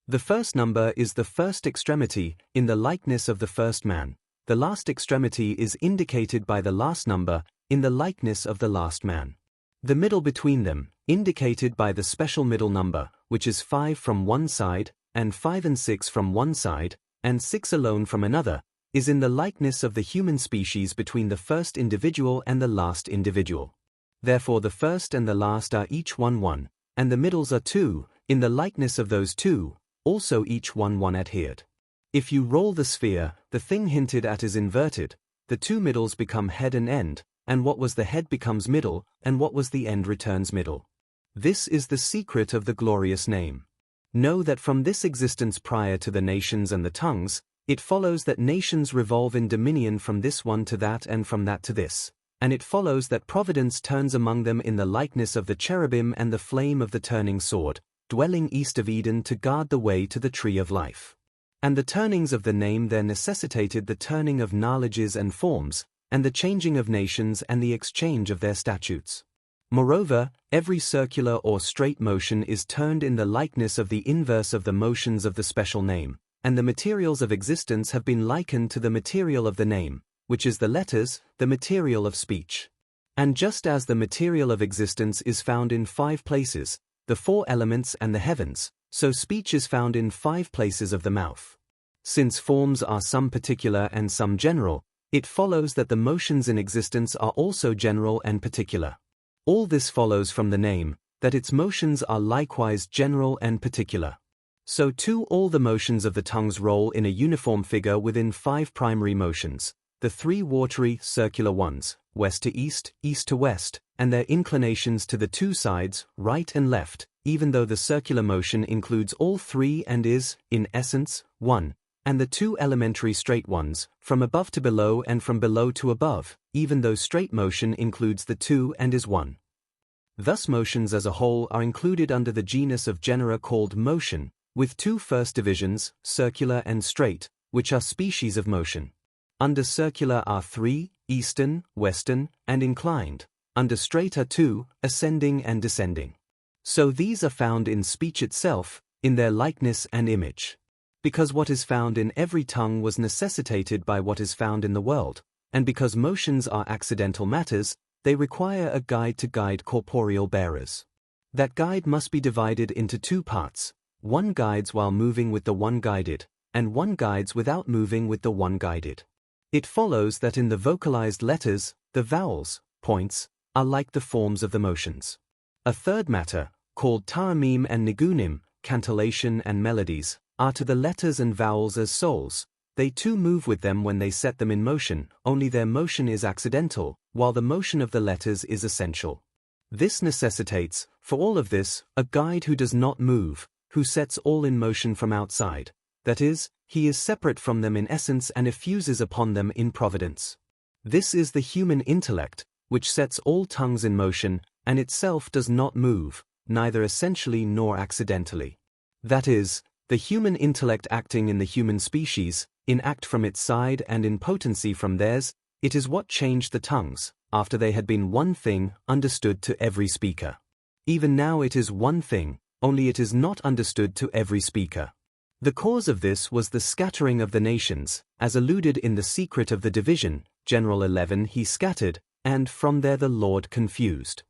The first number is the first extremity, in the likeness of the first man. The last extremity is indicated by the last number, in the likeness of the last man. The middle between them, indicated by the special middle number, which is 5 from one side, and 5 and 6 from one side, and 6 alone from another, is in the likeness of the human species between the first individual and the last individual. Therefore the first and the last are each 1 1, and the middles are two, in the likeness of those two, also each one adhered. If you roll the sphere, the thing hinted at is inverted, the two middles become head and end, and what was the head becomes middle, and what was the end returns middle. This is the secret of the glorious name. Know that from this existence prior to the nations and the tongues, it follows that nations revolve in dominion from this one to that and from that to this, and it follows that providence turns among them in the likeness of the cherubim and the flame of the turning sword, dwelling east of Eden to guard the way to the tree of life. And the turnings of the name there necessitated the turning of knowledges and forms, and the changing of nations and the exchange of their statutes. Moreover, every circular or straight motion is turned in the likeness of the inverse of the motions of the special name, and the materials of existence have been likened to the material of the name, which is the letters, the material of speech. And just as the material of existence is found in 5 places, the 4 elements and the heavens, so speech is found in 5 places of the mouth. Since forms are some particular and some general, it follows that the motions in existence are also general and particular. All this follows from the name, that its motions are likewise general and particular. So too all the motions of the tongues roll in a uniform figure within 5 primary motions, the 3 watery, circular ones, west to east, east to west, and their inclinations to the 2 sides, right and left, even though the circular motion includes all 3 and is, in essence, 1, and the 2 elementary straight ones, from above to below and from below to above, even though straight motion includes the 2 and is 1. Thus motions as a whole are included under the genus of genera called motion, with 2 first divisions, circular and straight, which are species of motion. Under circular are 3, eastern, western, and inclined. Under straight are 2, ascending and descending. So these are found in speech itself, in their likeness and image. Because what is found in every tongue was necessitated by what is found in the world, and because motions are accidental matters, they require a guide to guide corporeal bearers. That guide must be divided into 2 parts. One guides while moving with the one guided, and one guides without moving with the one guided. It follows that in the vocalized letters, the vowels, points, are like the forms of the motions. A third matter, called ta'amim and nigunim, cantillation and melodies, are to the letters and vowels as souls. They too move with them when they set them in motion, only their motion is accidental, while the motion of the letters is essential. This necessitates, for all of this, a guide who does not move, who sets all in motion from outside, that is, he is separate from them in essence and effuses upon them in providence. This is the human intellect, which sets all tongues in motion, and itself does not move, neither essentially nor accidentally. That is, the human intellect acting in the human species, in act from its side and in potency from theirs, it is what changed the tongues, after they had been one thing, understood to every speaker. Even now it is one thing, only it is not understood to every speaker. The cause of this was the scattering of the nations, as alluded in the secret of the division, General 11 he scattered, and from there the Lord confused.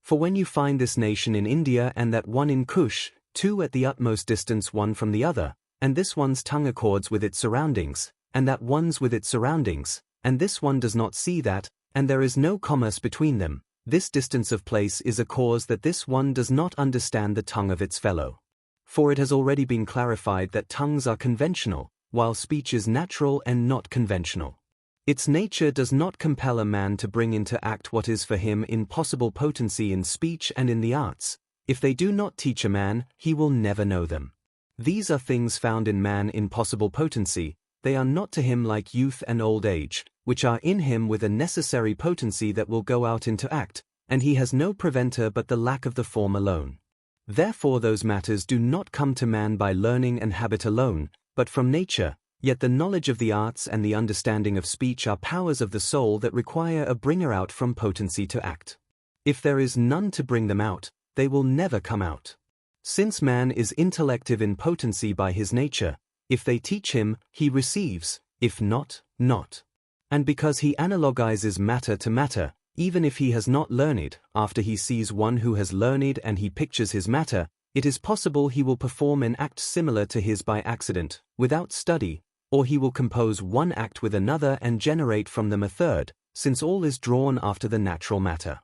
For when you find this nation in India and that one in Kush, 2 at the utmost distance one from the other, and this one's tongue accords with its surroundings, and that one's with its surroundings, and this one does not see that, and there is no commerce between them, this distance of place is a cause that this one does not understand the tongue of its fellow. For it has already been clarified that tongues are conventional, while speech is natural and not conventional. Its nature does not compel a man to bring into act what is for him in possible potency in speech and in the arts. If they do not teach a man, he will never know them. These are things found in man in possible potency, they are not to him like youth and old age, which are in him with a necessary potency that will go out into act, and he has no preventer but the lack of the form alone. Therefore those matters do not come to man by learning and habit alone, but from nature, yet the knowledge of the arts and the understanding of speech are powers of the soul that require a bringer out from potency to act. If there is none to bring them out, they will never come out. Since man is intellective in potency by his nature, if they teach him, he receives, if not, not. And because he analogizes matter to matter, even if he has not learned, after he sees one who has learned and he pictures his matter, it is possible he will perform an act similar to his by accident, without study, or he will compose one act with another and generate from them a third, since all is drawn after the natural matter.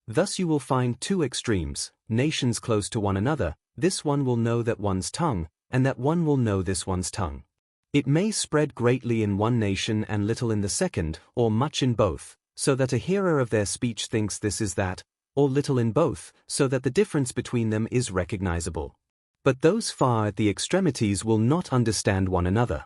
Thus you will find 2 extremes, nations close to one another, this one will know that one's tongue, and that one will know this one's tongue. It may spread greatly in one nation and little in the second, or much in both, so that a hearer of their speech thinks this is that, or little in both, so that the difference between them is recognizable. But those far at the extremities will not understand one another.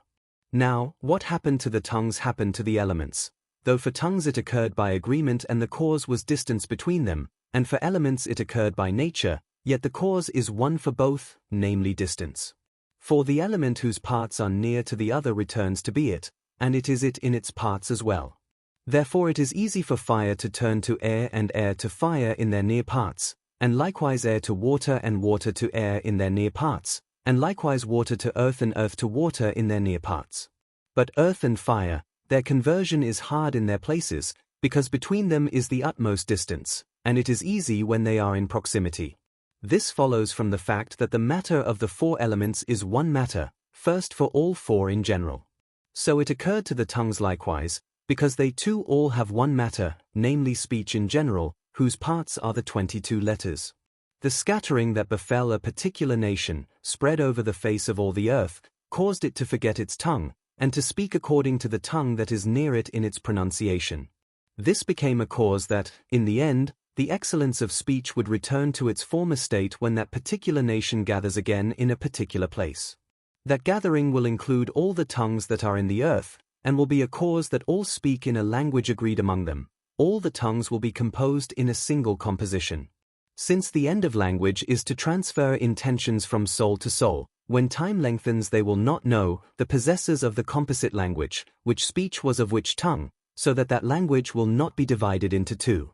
Now, what happened to the tongues happened to the elements. Though for tongues it occurred by agreement and the cause was distance between them, and for elements it occurred by nature, yet the cause is one for both, namely distance. For the element whose parts are near to the other returns to be it, and it is it in its parts as well. Therefore it is easy for fire to turn to air and air to fire in their near parts, and likewise air to water and water to air in their near parts, and likewise water to earth and earth to water in their near parts. But earth and fire, their conversion is hard in their places, because between them is the utmost distance, and it is easy when they are in proximity. This follows from the fact that the matter of the four elements is one matter, first for all four in general. So it occurred to the tongues likewise, because they too all have one matter, namely speech in general, whose parts are the 22 letters. The scattering that befell a particular nation, spread over the face of all the earth, caused it to forget its tongue, and to speak according to the tongue that is near it in its pronunciation. This became a cause that, in the end, the excellence of speech would return to its former state when that particular nation gathers again in a particular place. That gathering will include all the tongues that are in the earth, and will be a cause that all speak in a language agreed among them. All the tongues will be composed in a single composition. Since the end of language is to transfer intentions from soul to soul, when time lengthens they will not know, the possessors of the composite language, which speech was of which tongue, so that that language will not be divided into two.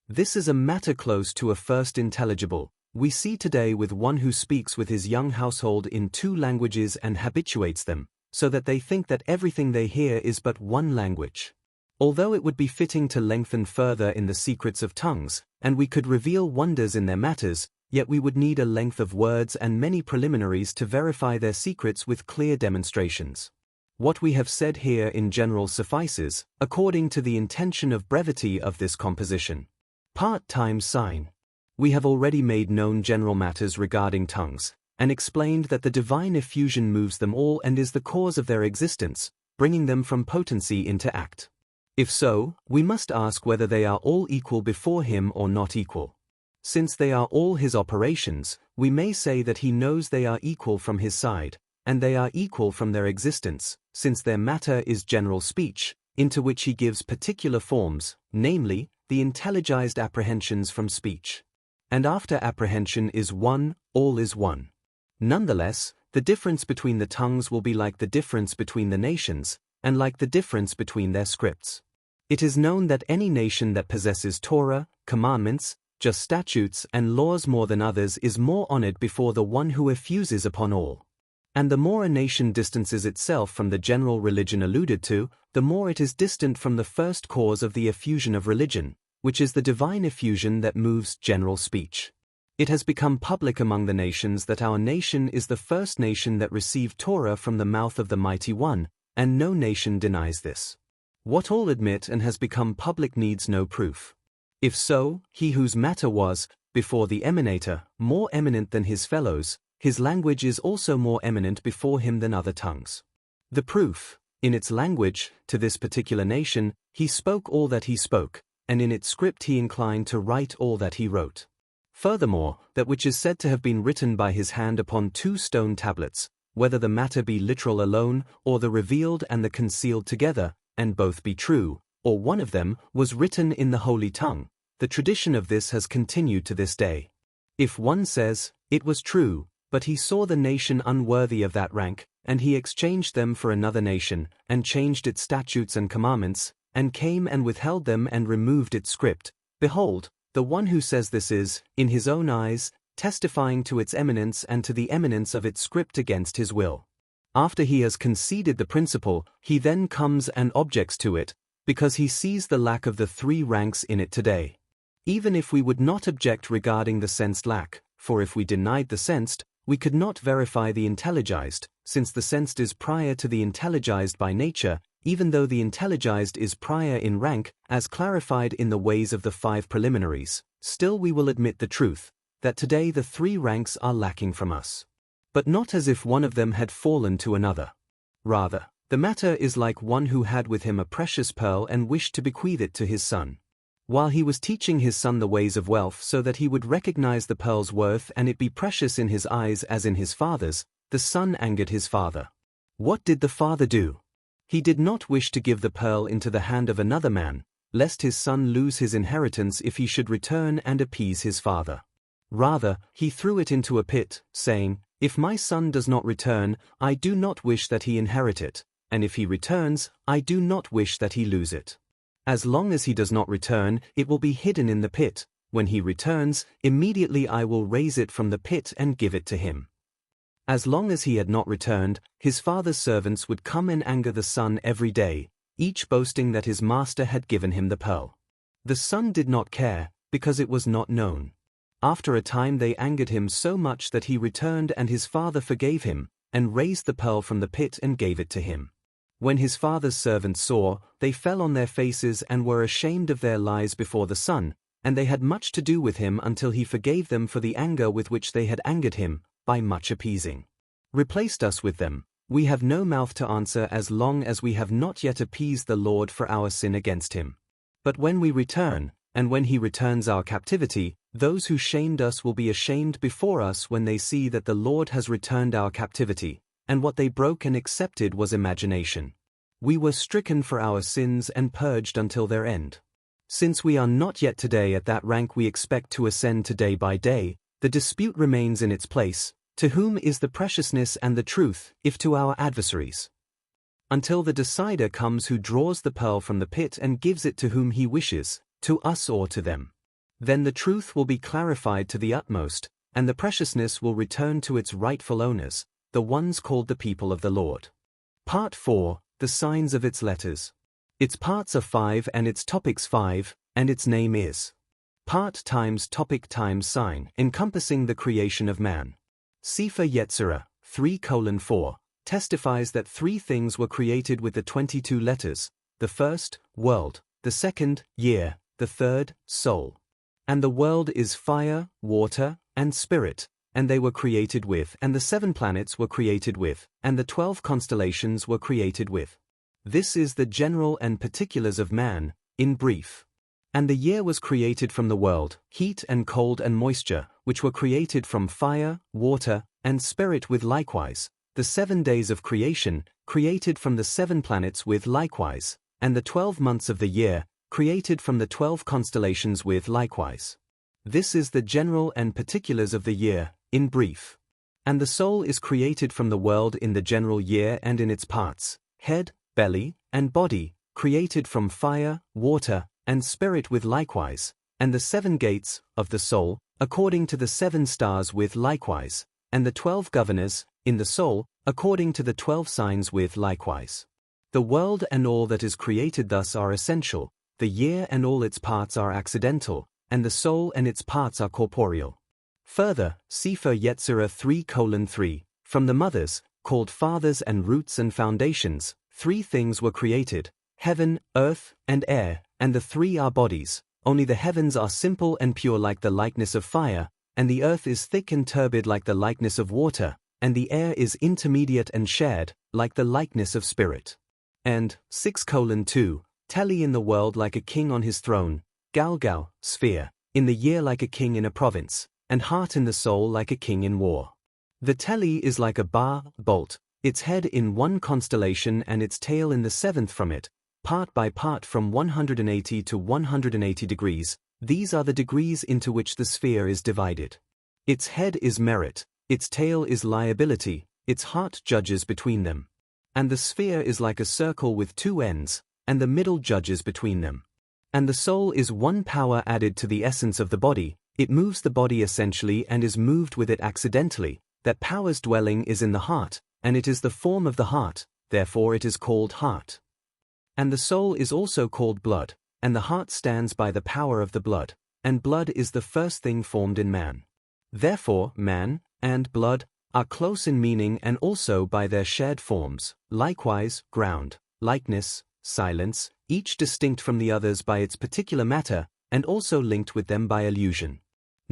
This is a matter close to a first intelligible. We see today with one who speaks with his young household in two languages and habituates them, so that they think that everything they hear is but one language. Although it would be fitting to lengthen further in the secrets of tongues, and we could reveal wonders in their matters, yet we would need a length of words and many preliminaries to verify their secrets with clear demonstrations. What we have said here in general suffices, according to the intention of brevity of this composition. Part times sign. We have already made known general matters regarding tongues, and explained that the divine effusion moves them all and is the cause of their existence, bringing them from potency into act. If so, we must ask whether they are all equal before him or not equal. Since they are all his operations, we may say that he knows they are equal from his side, and they are equal from their existence, since their matter is general speech, into which he gives particular forms, namely, the intelligized apprehensions from speech. And after apprehension is one, all is one. Nonetheless, the difference between the tongues will be like the difference between the nations, and like the difference between their scripts. It is known that any nation that possesses Torah, commandments, just statutes and laws more than others is more honored before the one who effuses upon all. And the more a nation distances itself from the general religion alluded to, the more it is distant from the first cause of the effusion of religion, which is the divine effusion that moves general speech. It has become public among the nations that our nation is the first nation that received Torah from the mouth of the Mighty One, and no nation denies this. What all admit and has become public needs no proof. If so, he whose matter was, before the emanator, more eminent than his fellows, his language is also more eminent before him than other tongues. The proof, in its language, to this particular nation, he spoke all that he spoke, and in its script he inclined to write all that he wrote. Furthermore, that which is said to have been written by his hand upon 2 stone tablets, whether the matter be literal alone, or the revealed and the concealed together, and both be true, or one of them, was written in the holy tongue, the tradition of this has continued to this day. If one says, it was true, but he saw the nation unworthy of that rank, and he exchanged them for another nation, and changed its statutes and commandments, and came and withheld them and removed its script, behold, the one who says this is, in his own eyes, testifying to its eminence and to the eminence of its script against his will. After he has conceded the principle, he then comes and objects to it, because he sees the lack of the 3 ranks in it today. Even if we would not object regarding the sensed lack, for if we denied the sensed, we could not verify the intelligized, since the sensed is prior to the intelligized by nature, even though the intelligized is prior in rank, as clarified in the ways of the 5 preliminaries, still we will admit the truth, that today the three ranks are lacking from us. But not as if one of them had fallen to another. Rather, the matter is like one who had with him a precious pearl and wished to bequeath it to his son. While he was teaching his son the ways of wealth so that he would recognize the pearl's worth and it be precious in his eyes as in his father's, the son angered his father. What did the father do? He did not wish to give the pearl into the hand of another man, lest his son lose his inheritance if he should return and appease his father. Rather, he threw it into a pit, saying, "If my son does not return, I do not wish that he inherit it, and if he returns, I do not wish that he lose it. As long as he does not return, it will be hidden in the pit. When he returns, immediately I will raise it from the pit and give it to him." As long as he had not returned, his father's servants would come and anger the son every day, each boasting that his master had given him the pearl. The son did not care, because it was not known. After a time they angered him so much that he returned and his father forgave him, and raised the pearl from the pit and gave it to him. When his father's servants saw, they fell on their faces and were ashamed of their lies before the son, and they had much to do with him until he forgave them for the anger with which they had angered him, by much appeasing. Replaced us with them, we have no mouth to answer as long as we have not yet appeased the Lord for our sin against him. But when we return, and when he returns our captivity, those who shamed us will be ashamed before us when they see that the Lord has returned our captivity, and what they broke and accepted was imagination. We were stricken for our sins and purged until their end. Since we are not yet today at that rank we expect to ascend to day by day, the dispute remains in its place, to whom is the preciousness and the truth, if to our adversaries? Until the decider comes who draws the pearl from the pit and gives it to whom he wishes, to us or to them. Then the truth will be clarified to the utmost, and the preciousness will return to its rightful owners, the ones called the people of the Lord. Part 4, the signs of its letters. Its parts are 5 and its topics 5, and its name is part times topic times sign, encompassing the creation of man. Sefer Yetzirah 3:4 testifies that 3 things were created with the 22 letters: the first, world; the second, year; the third, soul. And the world is fire, water, and spirit, and they were created with, and the 7 planets were created with, and the 12 constellations were created with. This is the general and particulars of man, in brief. And the year was created from the world, heat and cold and moisture, which were created from fire, water, and spirit with likewise, the 7 days of creation, created from the 7 planets with likewise, and the 12 months of the year, created from the 12 constellations with likewise. This is the general and particulars of the year, in brief. And the soul is created from the world in the general year and in its parts, head, belly, and body, created from fire, water, and spirit with likewise, and the 7 gates, of the soul, according to the 7 stars with likewise, and the 12 governors, in the soul, according to the 12 signs with likewise. The world and all that is created thus are essential, the year and all its parts are accidental, and the soul and its parts are corporeal. Further, Sefer Yetzirah 3:3, from the mothers, called fathers and roots and foundations, 3 things were created, heaven, earth, and air, and the 3 are bodies, only the heavens are simple and pure like the likeness of fire, and the earth is thick and turbid like the likeness of water, and the air is intermediate and shared, like the likeness of spirit. And 6:2, Teli in the world like a king on his throne, Galgal, sphere, in the year like a king in a province, and heart in the soul like a king in war. The Teli is like a bar, bolt, its head in one constellation and its tail in the 7th from it, part by part from 180 to 180 degrees, these are the degrees into which the sphere is divided. Its head is merit, its tail is liability, its heart judges between them. And the sphere is like a circle with 2 ends, and the middle judges between them. And the soul is one power added to the essence of the body, it moves the body essentially and is moved with it accidentally, that power's dwelling is in the heart, and it is the form of the heart, therefore it is called heart. And the soul is also called blood, and the heart stands by the power of the blood, and blood is the first thing formed in man. Therefore man and blood are close in meaning and also by their shared forms, likewise ground, likeness, silence, each distinct from the others by its particular matter, and also linked with them by illusion.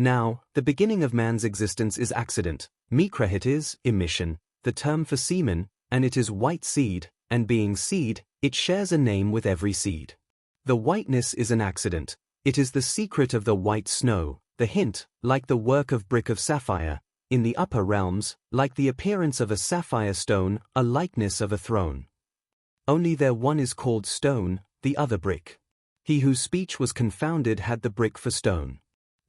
Now, the beginning of man's existence is accident. Mikrehet is emission, the term for semen, and it is white seed, and being seed, it shares a name with every seed. The whiteness is an accident. It is the secret of the white snow, the hint, like the work of brick of sapphire, in the upper realms, like the appearance of a sapphire stone, a likeness of a throne. Only there one is called stone, the other brick. He whose speech was confounded had the brick for stone.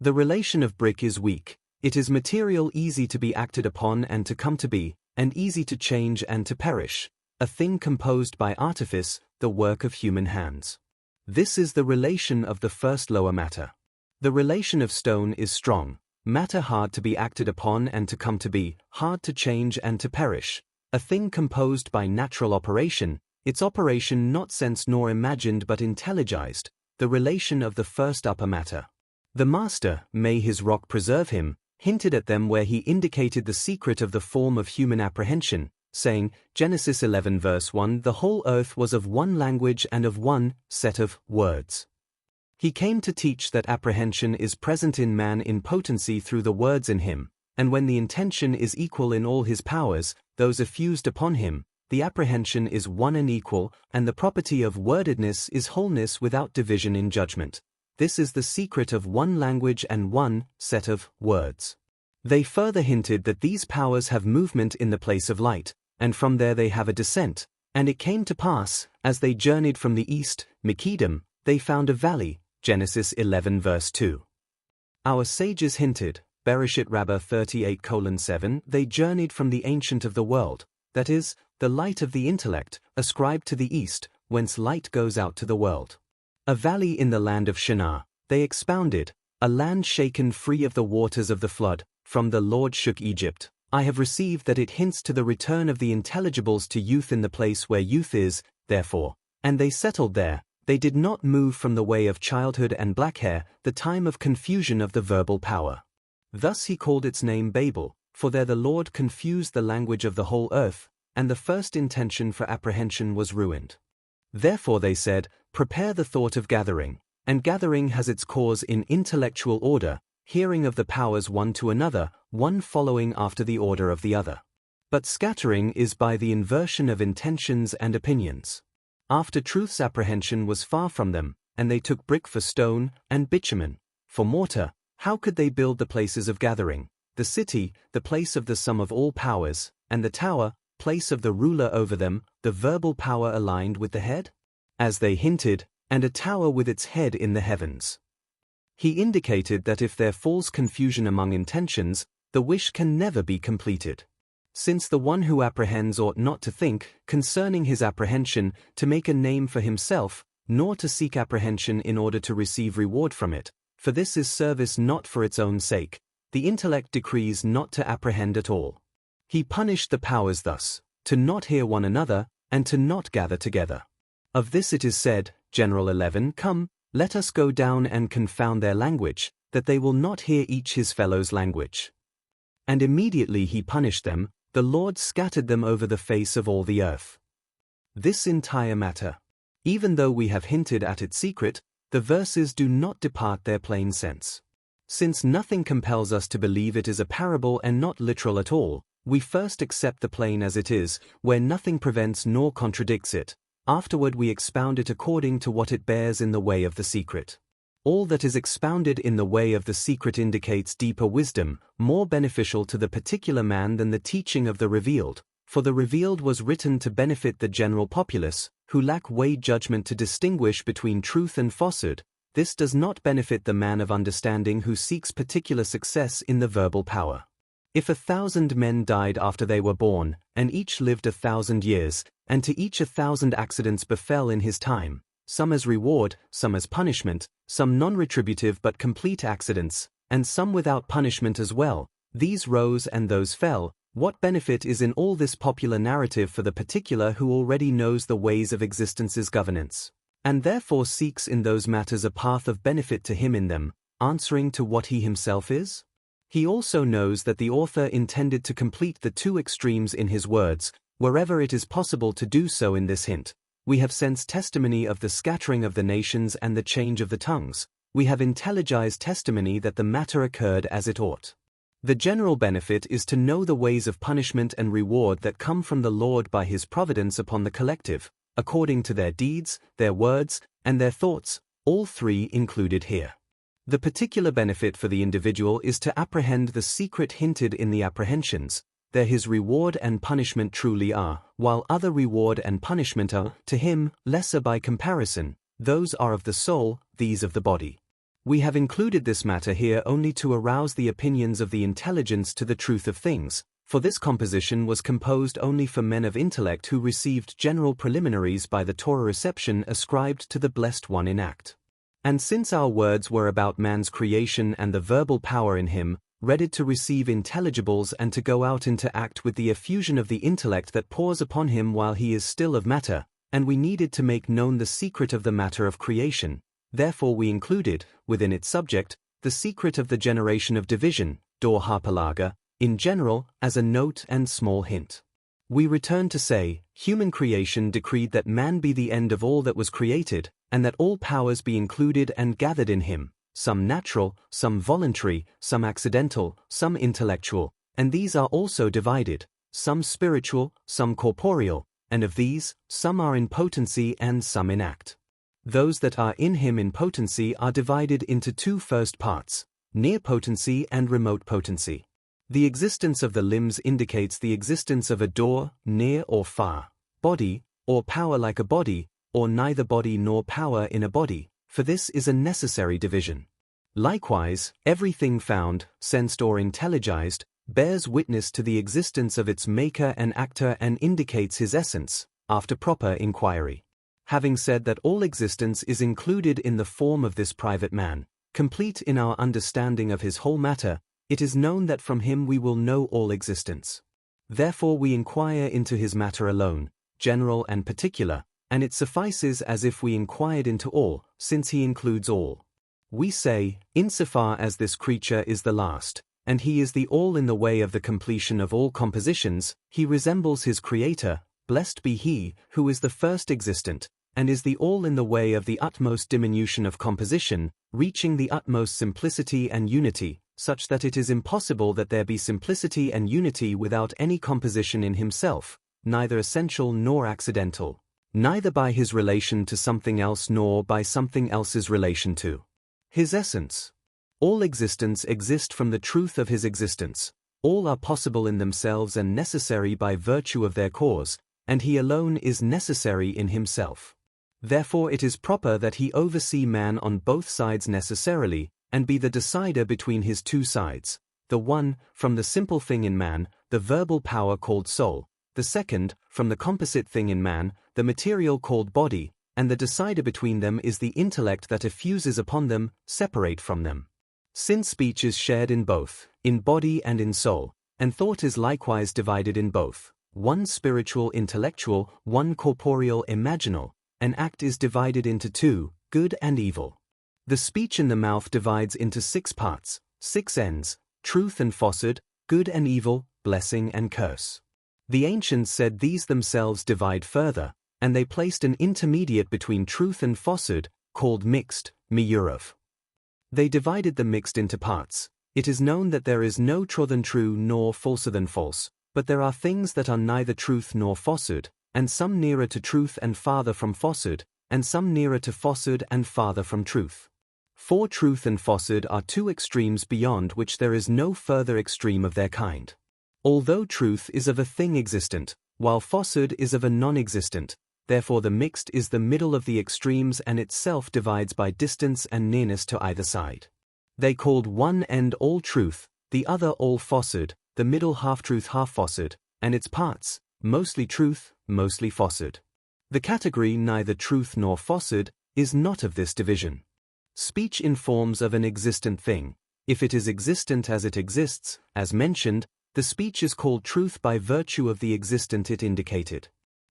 The relation of brick is weak. It is material easy to be acted upon and to come to be, and easy to change and to perish, a thing composed by artifice, the work of human hands. This is the relation of the first lower matter. The relation of stone is strong, matter hard to be acted upon and to come to be, hard to change and to perish, a thing composed by natural operation, its operation not sensed nor imagined but intelligized, the relation of the first upper matter. The Master, may his rock preserve him, hinted at them where he indicated the secret of the form of human apprehension, saying, Genesis 11 verse 1, the whole earth was of one language and of one set of words. He came to teach that apprehension is present in man in potency through the words in him, and when the intention is equal in all his powers, those effused upon him, the apprehension is one and equal, and the property of wordedness is wholeness without division in judgment. This is the secret of one language and one set of words. They further hinted that these powers have movement in the place of light, and from there they have a descent, and it came to pass, as they journeyed from the east, Mikedem, they found a valley, Genesis 11 verse 2. Our sages hinted, Bereshit Rabbah 38:7, they journeyed from the ancient of the world, that is, the light of the intellect, ascribed to the east, whence light goes out to the world. A valley in the land of Shinar, they expounded, a land shaken free of the waters of the flood, from the Lord shook Egypt. I have received that it hints to the return of the intelligibles to youth in the place where youth is, therefore, and they settled there, they did not move from the way of childhood and black hair, the time of confusion of the verbal power. Thus he called its name Babel, for there the Lord confused the language of the whole earth, and the first intention for apprehension was ruined. Therefore they said, prepare the thought of gathering, and gathering has its cause in intellectual order, hearing of the powers one to another, one following after the order of the other. But scattering is by the inversion of intentions and opinions. After truth's apprehension was far from them, and they took brick for stone, and bitumen for mortar, how could they build the places of gathering, the city, the place of the sum of all powers, and the tower, place of the ruler over them, the verbal power aligned with the head? As they hinted, and a tower with its head in the heavens. He indicated that if there falls confusion among intentions, the wish can never be completed. Since the one who apprehends ought not to think, concerning his apprehension, to make a name for himself, nor to seek apprehension in order to receive reward from it, for this is service not for its own sake, the intellect decrees not to apprehend at all. He punished the powers thus, to not hear one another, and to not gather together. Of this it is said, General 11, come, let us go down and confound their language, that they will not hear each his fellow's language. And immediately he punished them, the Lord scattered them over the face of all the earth. This entire matter, even though we have hinted at its secret, the verses do not depart their plain sense. Since nothing compels us to believe it is a parable and not literal at all, we first accept the plain as it is, where nothing prevents nor contradicts it. Afterward we expound it according to what it bears in the way of the secret. All that is expounded in the way of the secret indicates deeper wisdom, more beneficial to the particular man than the teaching of the revealed, for the revealed was written to benefit the general populace, who lack weighed judgment to distinguish between truth and falsehood. This does not benefit the man of understanding who seeks particular success in the verbal power. If 1,000 men died after they were born, and each lived 1,000 years, and to each 1,000 accidents befell in his time, some as reward, some as punishment, some non-retributive but complete accidents, and some without punishment as well, these rose and those fell, what benefit is in all this popular narrative for the particular who already knows the ways of existence's governance, and therefore seeks in those matters a path of benefit to him in them, answering to what he himself is? He also knows that the author intended to complete the two extremes in his words, wherever it is possible to do so in this hint. We have sensed testimony of the scattering of the nations and the change of the tongues, We have intelligized testimony that the matter occurred as it ought. The general benefit is to know the ways of punishment and reward that come from the Lord by his providence upon the collective, according to their deeds, their words, and their thoughts, all three included here. The particular benefit for the individual is to apprehend the secret hinted in the apprehensions. There his reward and punishment truly are, while other reward and punishment are, to him, lesser by comparison. Those are of the soul, these of the body. We have included this matter here only to arouse the opinions of the intelligence to the truth of things, for this composition was composed only for men of intellect who received general preliminaries by the Torah reception ascribed to the Blessed One in act. And since our words were about man's creation and the verbal power in him, ready to receive intelligibles and to go out into act with the effusion of the intellect that pours upon him while he is still of matter, and we needed to make known the secret of the matter of creation, therefore we included, within its subject, the secret of the generation of division, dor harpalaga, in general, as a note and small hint. We return to say, human creation decreed that man be the end of all that was created, and that all powers be included and gathered in him, some natural, some voluntary, some accidental, some intellectual, and these are also divided, some spiritual, some corporeal, and of these, some are in potency and some in act. Those that are in him in potency are divided into two first parts, near potency and remote potency. The existence of the limbs indicates the existence of a door, near or far, body, or power like a body, or neither body nor power in a body, for this is a necessary division. Likewise, everything found, sensed or intelligized, bears witness to the existence of its maker and actor and indicates his essence, after proper inquiry. Having said that all existence is included in the form of this private man, complete in our understanding of his whole matter, it is known that from him we will know all existence. Therefore we inquire into his matter alone, general and particular, and it suffices as if we inquired into all, since he includes all. We say, insofar as this creature is the last, and he is the all in the way of the completion of all compositions, he resembles his Creator, blessed be he, who is the first existent, and is the all in the way of the utmost diminution of composition, reaching the utmost simplicity and unity, such that it is impossible that there be simplicity and unity without any composition in himself, neither essential nor accidental, neither by his relation to something else nor by something else's relation to his essence. All existence exists from the truth of his existence, all are possible in themselves and necessary by virtue of their cause, and he alone is necessary in himself. Therefore it is proper that he oversee man on both sides necessarily, and be the decider between his two sides, the one, from the simple thing in man, the verbal power called soul, the second, from the composite thing in man, the material called body, and the decider between them is the intellect that effuses upon them, separate from them. Since speech is shared in both, in body and in soul, and thought is likewise divided in both, one spiritual intellectual, one corporeal imaginal, an act is divided into two, good and evil. The speech in the mouth divides into 6 parts, 6 ends, truth and falsehood, good and evil, blessing and curse. The ancients said these themselves divide further, and they placed an intermediate between truth and falsehood, called mixed, miyurav. They divided the mixed into parts. It is known that there is no true than true nor falser than false, but there are things that are neither truth nor falsehood, and some nearer to truth and farther from falsehood, and some nearer to falsehood and farther from truth. For truth and falsehood are two extremes beyond which there is no further extreme of their kind. Although truth is of a thing existent, while falsehood is of a non-existent, therefore the mixed is the middle of the extremes and itself divides by distance and nearness to either side. They called one end all truth, the other all falsehood, the middle half-truth half-falsehood, and its parts, mostly truth, mostly falsehood. The category neither truth nor falsehood is not of this division. Speech informs of an existent thing. If it is existent as it exists, as mentioned, the speech is called truth by virtue of the existent it indicated.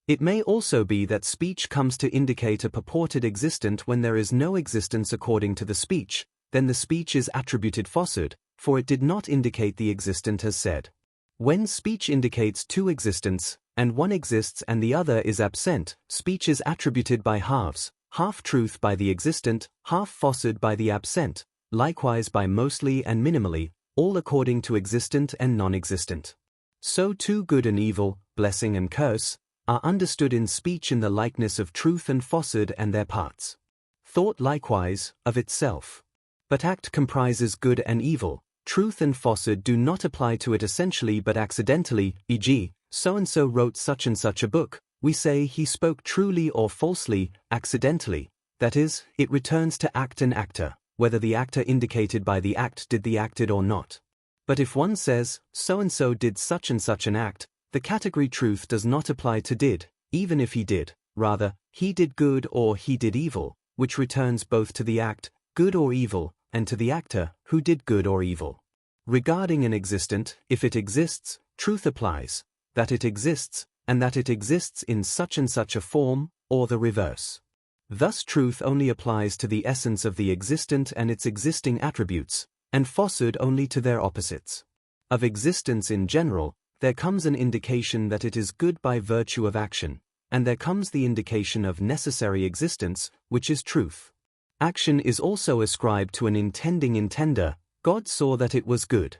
It may also be that speech comes to indicate a purported existent when there is no existence according to the speech, then the speech is attributed falsehood, for it did not indicate the existent as said. When speech indicates two existents, and one exists and the other is absent, speech is attributed by halves, half truth by the existent, half falsehood by the absent, likewise by mostly and minimally, all according to existent and non-existent. So too good and evil, blessing and curse, are understood in speech in the likeness of truth and falsehood and their parts. Thought likewise, of itself. But act comprises good and evil, truth and falsehood do not apply to it essentially but accidentally, e.g., so-and-so wrote such and such a book, we say he spoke truly or falsely, accidentally, that is, it returns to act and actor, whether the actor indicated by the act did the acted or not. But if one says, so-and-so did such and such an act, the category truth does not apply to did, even if he did, rather, he did good or he did evil, which returns both to the act, good or evil, and to the actor, who did good or evil. Regarding an existent, if it exists, truth applies, that it exists, and that it exists in such and such a form, or the reverse. Thus truth only applies to the essence of the existent and its existing attributes, and falsehood only to their opposites. Of existence in general, there comes an indication that it is good by virtue of action, and there comes the indication of necessary existence, which is truth. Action is also ascribed to an intending intender. God saw that it was good.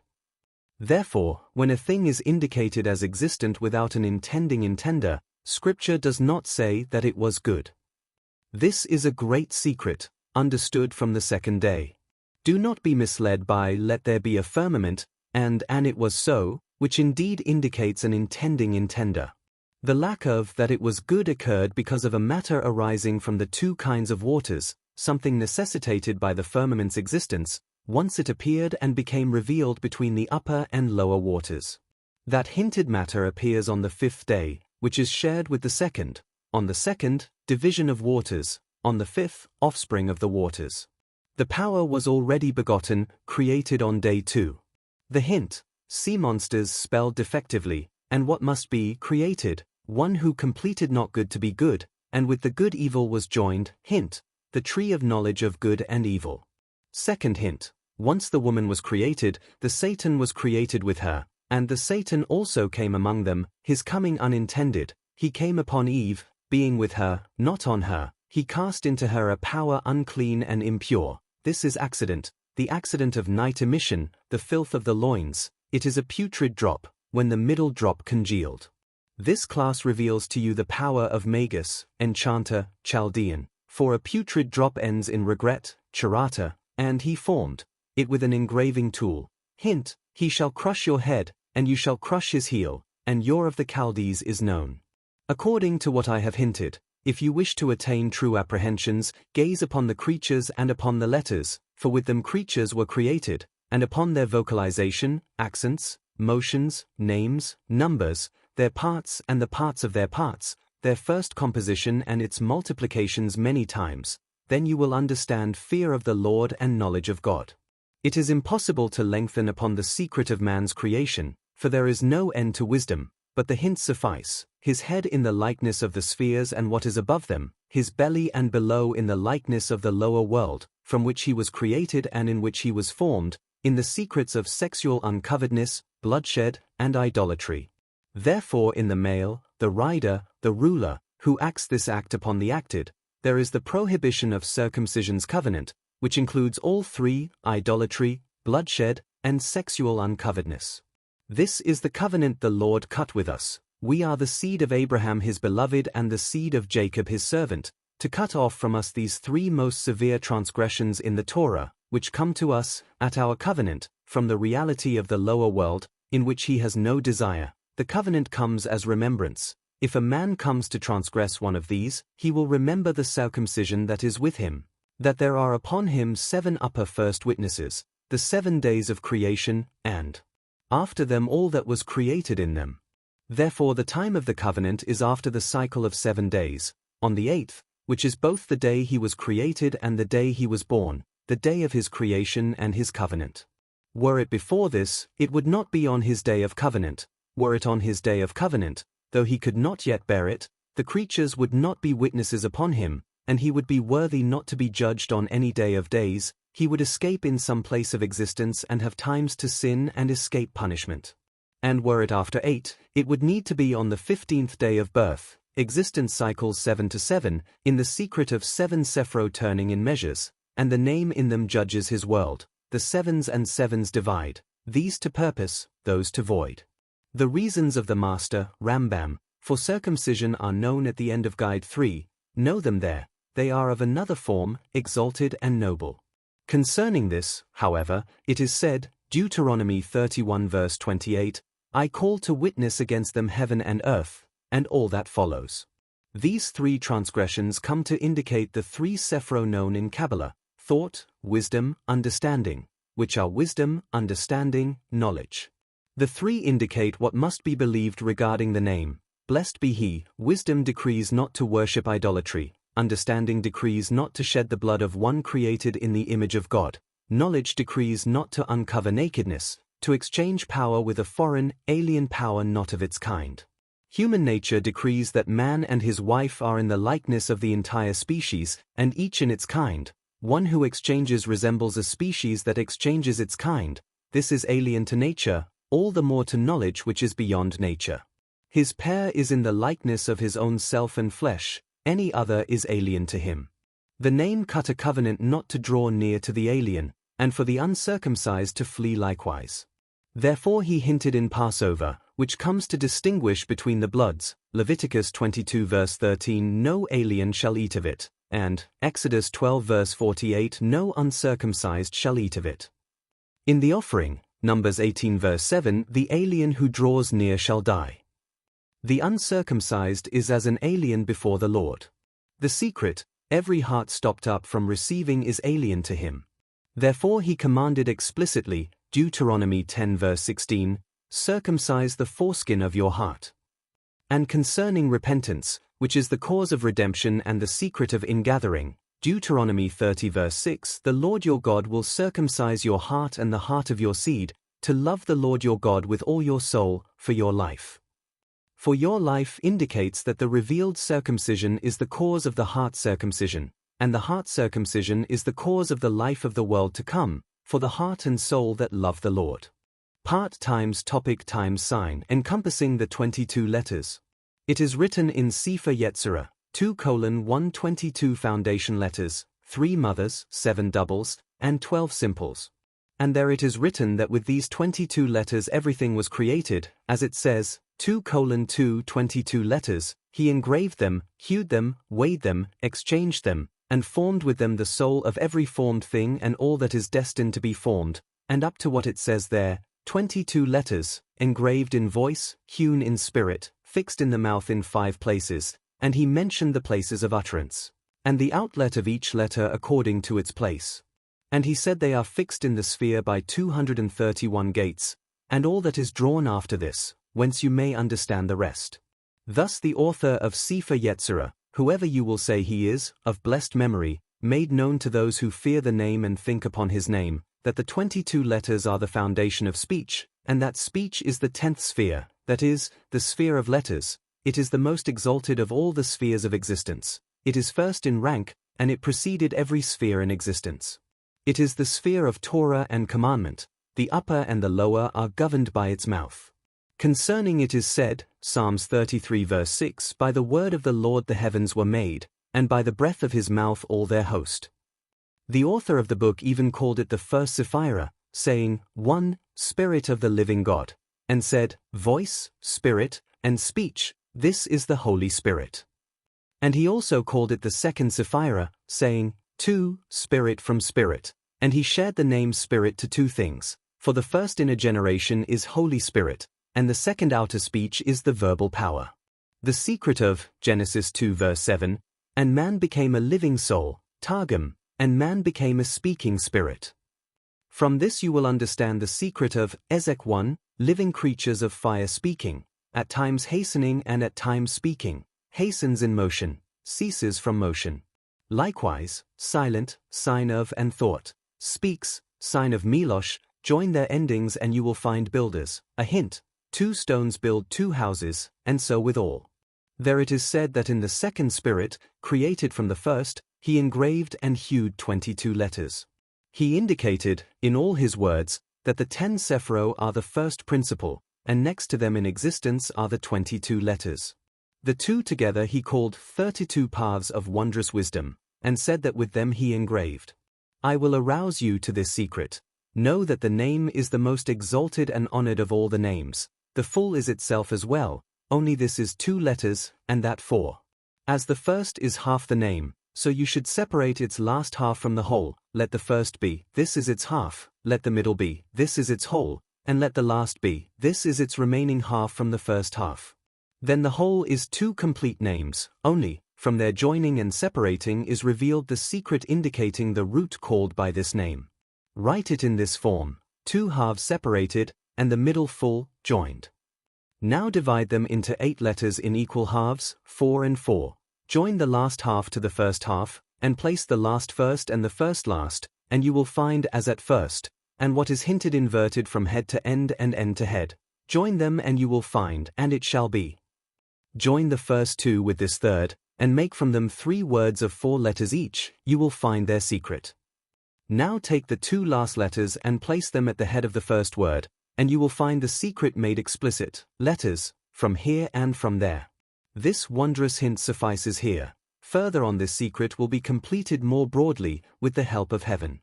Therefore, when a thing is indicated as existent without an intending intender, Scripture does not say that it was good. This is a great secret, understood from the second day. Do not be misled by "let there be a firmament," and "it was so," which indeed indicates an intending intender. The lack of "that it was good" occurred because of a matter arising from the two kinds of waters, something necessitated by the firmament's existence, once it appeared and became revealed between the upper and lower waters. That hinted matter appears on the fifth day, which is shared with the second, on the second, division of waters, on the fifth, offspring of the waters. The power was already begotten, created on day 2. The hint, sea monsters spelled defectively, and what must be, created, one who completed not good to be good, and with the good evil was joined, hint, the tree of knowledge of good and evil. Second hint, once the woman was created, the Satan was created with her, and the Satan also came among them, his coming unintended, he came upon Eve, being with her, not on her, he cast into her a power unclean and impure. This is accident, the accident of night emission, the filth of the loins, it is a putrid drop, when the middle drop congealed. This class reveals to you the power of Magus, enchanter, Chaldean, for a putrid drop ends in regret, charata, and he formed it with an engraving tool. Hint, he shall crush your head, and you shall crush his heel, and your of the Chaldees is known. According to what I have hinted, if you wish to attain true apprehensions, gaze upon the creatures and upon the letters, for with them creatures were created, and upon their vocalization, accents, motions, names, numbers, their parts and the parts of their parts, their first composition and its multiplications many times, then you will understand fear of the Lord and knowledge of God. It is impossible to lengthen upon the secret of man's creation, for there is no end to wisdom, but the hints suffice, his head in the likeness of the spheres and what is above them, his belly and below in the likeness of the lower world, from which he was created and in which he was formed, in the secrets of sexual uncoveredness, bloodshed, and idolatry. Therefore in the male, the rider, the ruler, who acts this act upon the acted, there is the prohibition of circumcision's covenant, which includes all three, idolatry, bloodshed, and sexual uncoveredness. This is the covenant the Lord cut with us. We are the seed of Abraham his beloved and the seed of Jacob his servant, to cut off from us these three most severe transgressions in the Torah, which come to us, at our covenant, from the reality of the lower world, in which he has no desire. The covenant comes as remembrance. If a man comes to transgress one of these, he will remember the circumcision that is with him, that there are upon him 7 upper first witnesses, the 7 days of creation, and after them all that was created in them. Therefore the time of the covenant is after the cycle of 7 days, on the 8th, which is both the day he was created and the day he was born, the day of his creation and his covenant. Were it before this, it would not be on his day of covenant. Were it on his day of covenant, though he could not yet bear it, the creatures would not be witnesses upon him, and he would be worthy not to be judged on any day of days. He would escape in some place of existence and have times to sin and escape punishment. And were it after 8, it would need to be on the 15th day of birth, existence cycles 7 to 7, in the secret of 7 sephro turning in measures, and the name in them judges his world, the sevens and sevens divide, these to purpose, those to void. The reasons of the Master, Rambam, for circumcision are known at the end of Guide 3, know them there, they are of another form, exalted and noble. Concerning this, however, it is said, Deuteronomy 31 verse 28, I call to witness against them heaven and earth, and all that follows. These 3 transgressions come to indicate the 3 sephro known in Kabbalah, thought, wisdom, understanding, which are wisdom, understanding, knowledge. The 3 indicate what must be believed regarding the name. Blessed be he, wisdom decrees not to worship idolatry, understanding decrees not to shed the blood of one created in the image of God, knowledge decrees not to uncover nakedness, to exchange power with a foreign, alien power not of its kind. Human nature decrees that man and his wife are in the likeness of the entire species, and each in its kind. One who exchanges resembles a species that exchanges its kind. This is alien to nature, all the more to knowledge which is beyond nature. His pair is in the likeness of his own self and flesh, any other is alien to him. The name cut a covenant not to draw near to the alien, and for the uncircumcised to flee likewise. Therefore he hinted in Passover, which comes to distinguish between the bloods, Leviticus 22 verse 13, no alien shall eat of it, and Exodus 12 verse 48, no uncircumcised shall eat of it. In the offering, Numbers 18 verse 7, the alien who draws near shall die. The uncircumcised is as an alien before the Lord. The secret, every heart stopped up from receiving is alien to him. Therefore he commanded explicitly, Deuteronomy 10 verse 16, circumcise the foreskin of your heart. And concerning repentance, which is the cause of redemption and the secret of ingathering, Deuteronomy 30 verse 6, the Lord your God will circumcise your heart and the heart of your seed, to love the Lord your God with all your soul, for your life. For your life indicates that the revealed circumcision is the cause of the heart circumcision, and the heart circumcision is the cause of the life of the world to come, for the heart and soul that love the Lord. Part times topic times sign encompassing the 22 letters. It is written in Sefer Yetzirah, 2:122 foundation letters, 3 mothers, 7 doubles, and 12 simples. And there it is written that with these 22 letters everything was created, as it says, 2:22 letters, he engraved them, hewed them, weighed them, exchanged them, and formed with them the soul of every formed thing and all that is destined to be formed, and up to what it says there, 22 letters, engraved in voice, hewn in spirit, fixed in the mouth in 5 places, and he mentioned the places of utterance, and the outlet of each letter according to its place. And he said they are fixed in the sphere by 231 gates, and all that is drawn after this, whence you may understand the rest. Thus the author of Sefer Yetzirah, whoever you will say he is, of blessed memory, made known to those who fear the name and think upon his name, that the 22 letters are the foundation of speech, and that speech is the 10th sphere, that is, the sphere of letters. It is the most exalted of all the spheres of existence. It is first in rank, and it preceded every sphere in existence. It is the sphere of Torah and commandment. The upper and the lower are governed by its mouth. Concerning it is said, Psalms 33 verse 6, by the word of the Lord the heavens were made, and by the breath of his mouth all their host. The author of the book even called it the first Sephirah, saying, 1, Spirit of the living God, and said, voice, spirit, and speech, this is the Holy Spirit. And he also called it the second Sephirah, saying, 2, Spirit from Spirit, and he shared the name Spirit to 2 things, for the first inner generation is Holy Spirit, and the second outer speech is the verbal power. The secret of, Genesis 2 verse 7, and man became a living soul, Targum, and man became a speaking spirit. From this you will understand the secret of, Ezek 1, living creatures of fire speaking, at times hastening and at times speaking, hastens in motion, ceases from motion. Likewise, silent, sign of and thought, speaks, sign of Milosh, join their endings and you will find builders, a hint, 2 stones build 2 houses, and so with all. There it is said that in the second spirit, created from the first, he engraved and hewed 22 letters. He indicated, in all his words, that the 10 sephro are the first principle, and next to them in existence are the 22 letters. The two together he called 32 paths of wondrous wisdom, and said that with them he engraved. I will arouse you to this secret. Know that the name is the most exalted and honored of all the names. The full is itself as well, only this is 2 letters, and that 4. As the first is half the name, so you should separate its last half from the whole. Let the first be, this is its half, let the middle be, this is its whole, and let the last be, this is its remaining half from the first half. Then the whole is 2 complete names, only, from their joining and separating is revealed the secret indicating the root called by this name. Write it in this form, 2 halves separated, and the middle full, joined. Now divide them into 8 letters in equal halves, 4 and 4. Join the last half to the first half, and place the last first and the first last, and you will find as at first, and what is hinted inverted from head to end and end to head. Join them and you will find, and it shall be. Join the first 2 with this third, and make from them 3 words of 4 letters each, you will find their secret. Now take the 2 last letters and place them at the head of the first word, and you will find the secret made explicit, letters, from here and from there. This wondrous hint suffices here. Further on this secret will be completed more broadly with the help of heaven.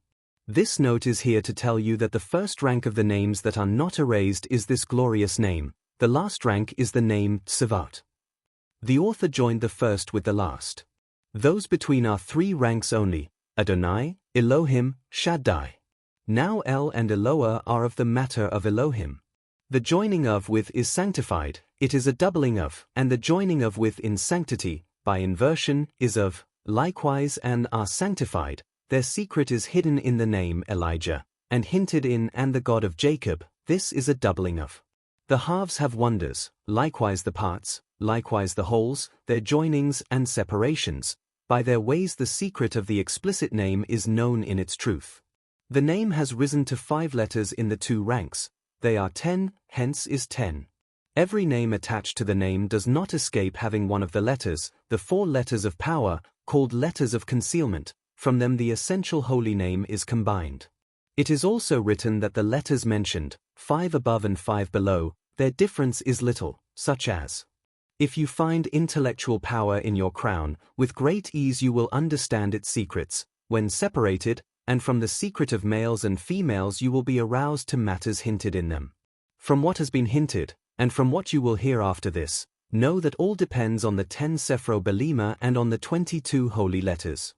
This note is here to tell you that the first rank of the names that are not erased is this glorious name. The last rank is the name Tzavot. The author joined the first with the last. Those between are 3 ranks only, Adonai, Elohim, Shaddai. Now El and Eloah are of the matter of Elohim. The joining of with is sanctified, it is a doubling of, and the joining of with in sanctity, by inversion, is of, likewise and are sanctified. Their secret is hidden in the name Elijah, and hinted in and the God of Jacob, this is a doubling of. The halves have wonders, likewise the parts, likewise the wholes, their joinings and separations. By their ways the secret of the explicit name is known in its truth. The name has risen to 5 letters in the 2 ranks. They are 10, hence is 10. Every name attached to the name does not escape having one of the letters, the 4 letters of power, called letters of concealment. From them the essential holy name is combined. It is also written that the letters mentioned, 5 above and 5 below, their difference is little, such as, if you find intellectual power in your crown, with great ease you will understand its secrets, when separated, and from the secret of males and females you will be aroused to matters hinted in them. From what has been hinted, and from what you will hear after this, know that all depends on the 10 Sephro Belima and on the 22 holy letters.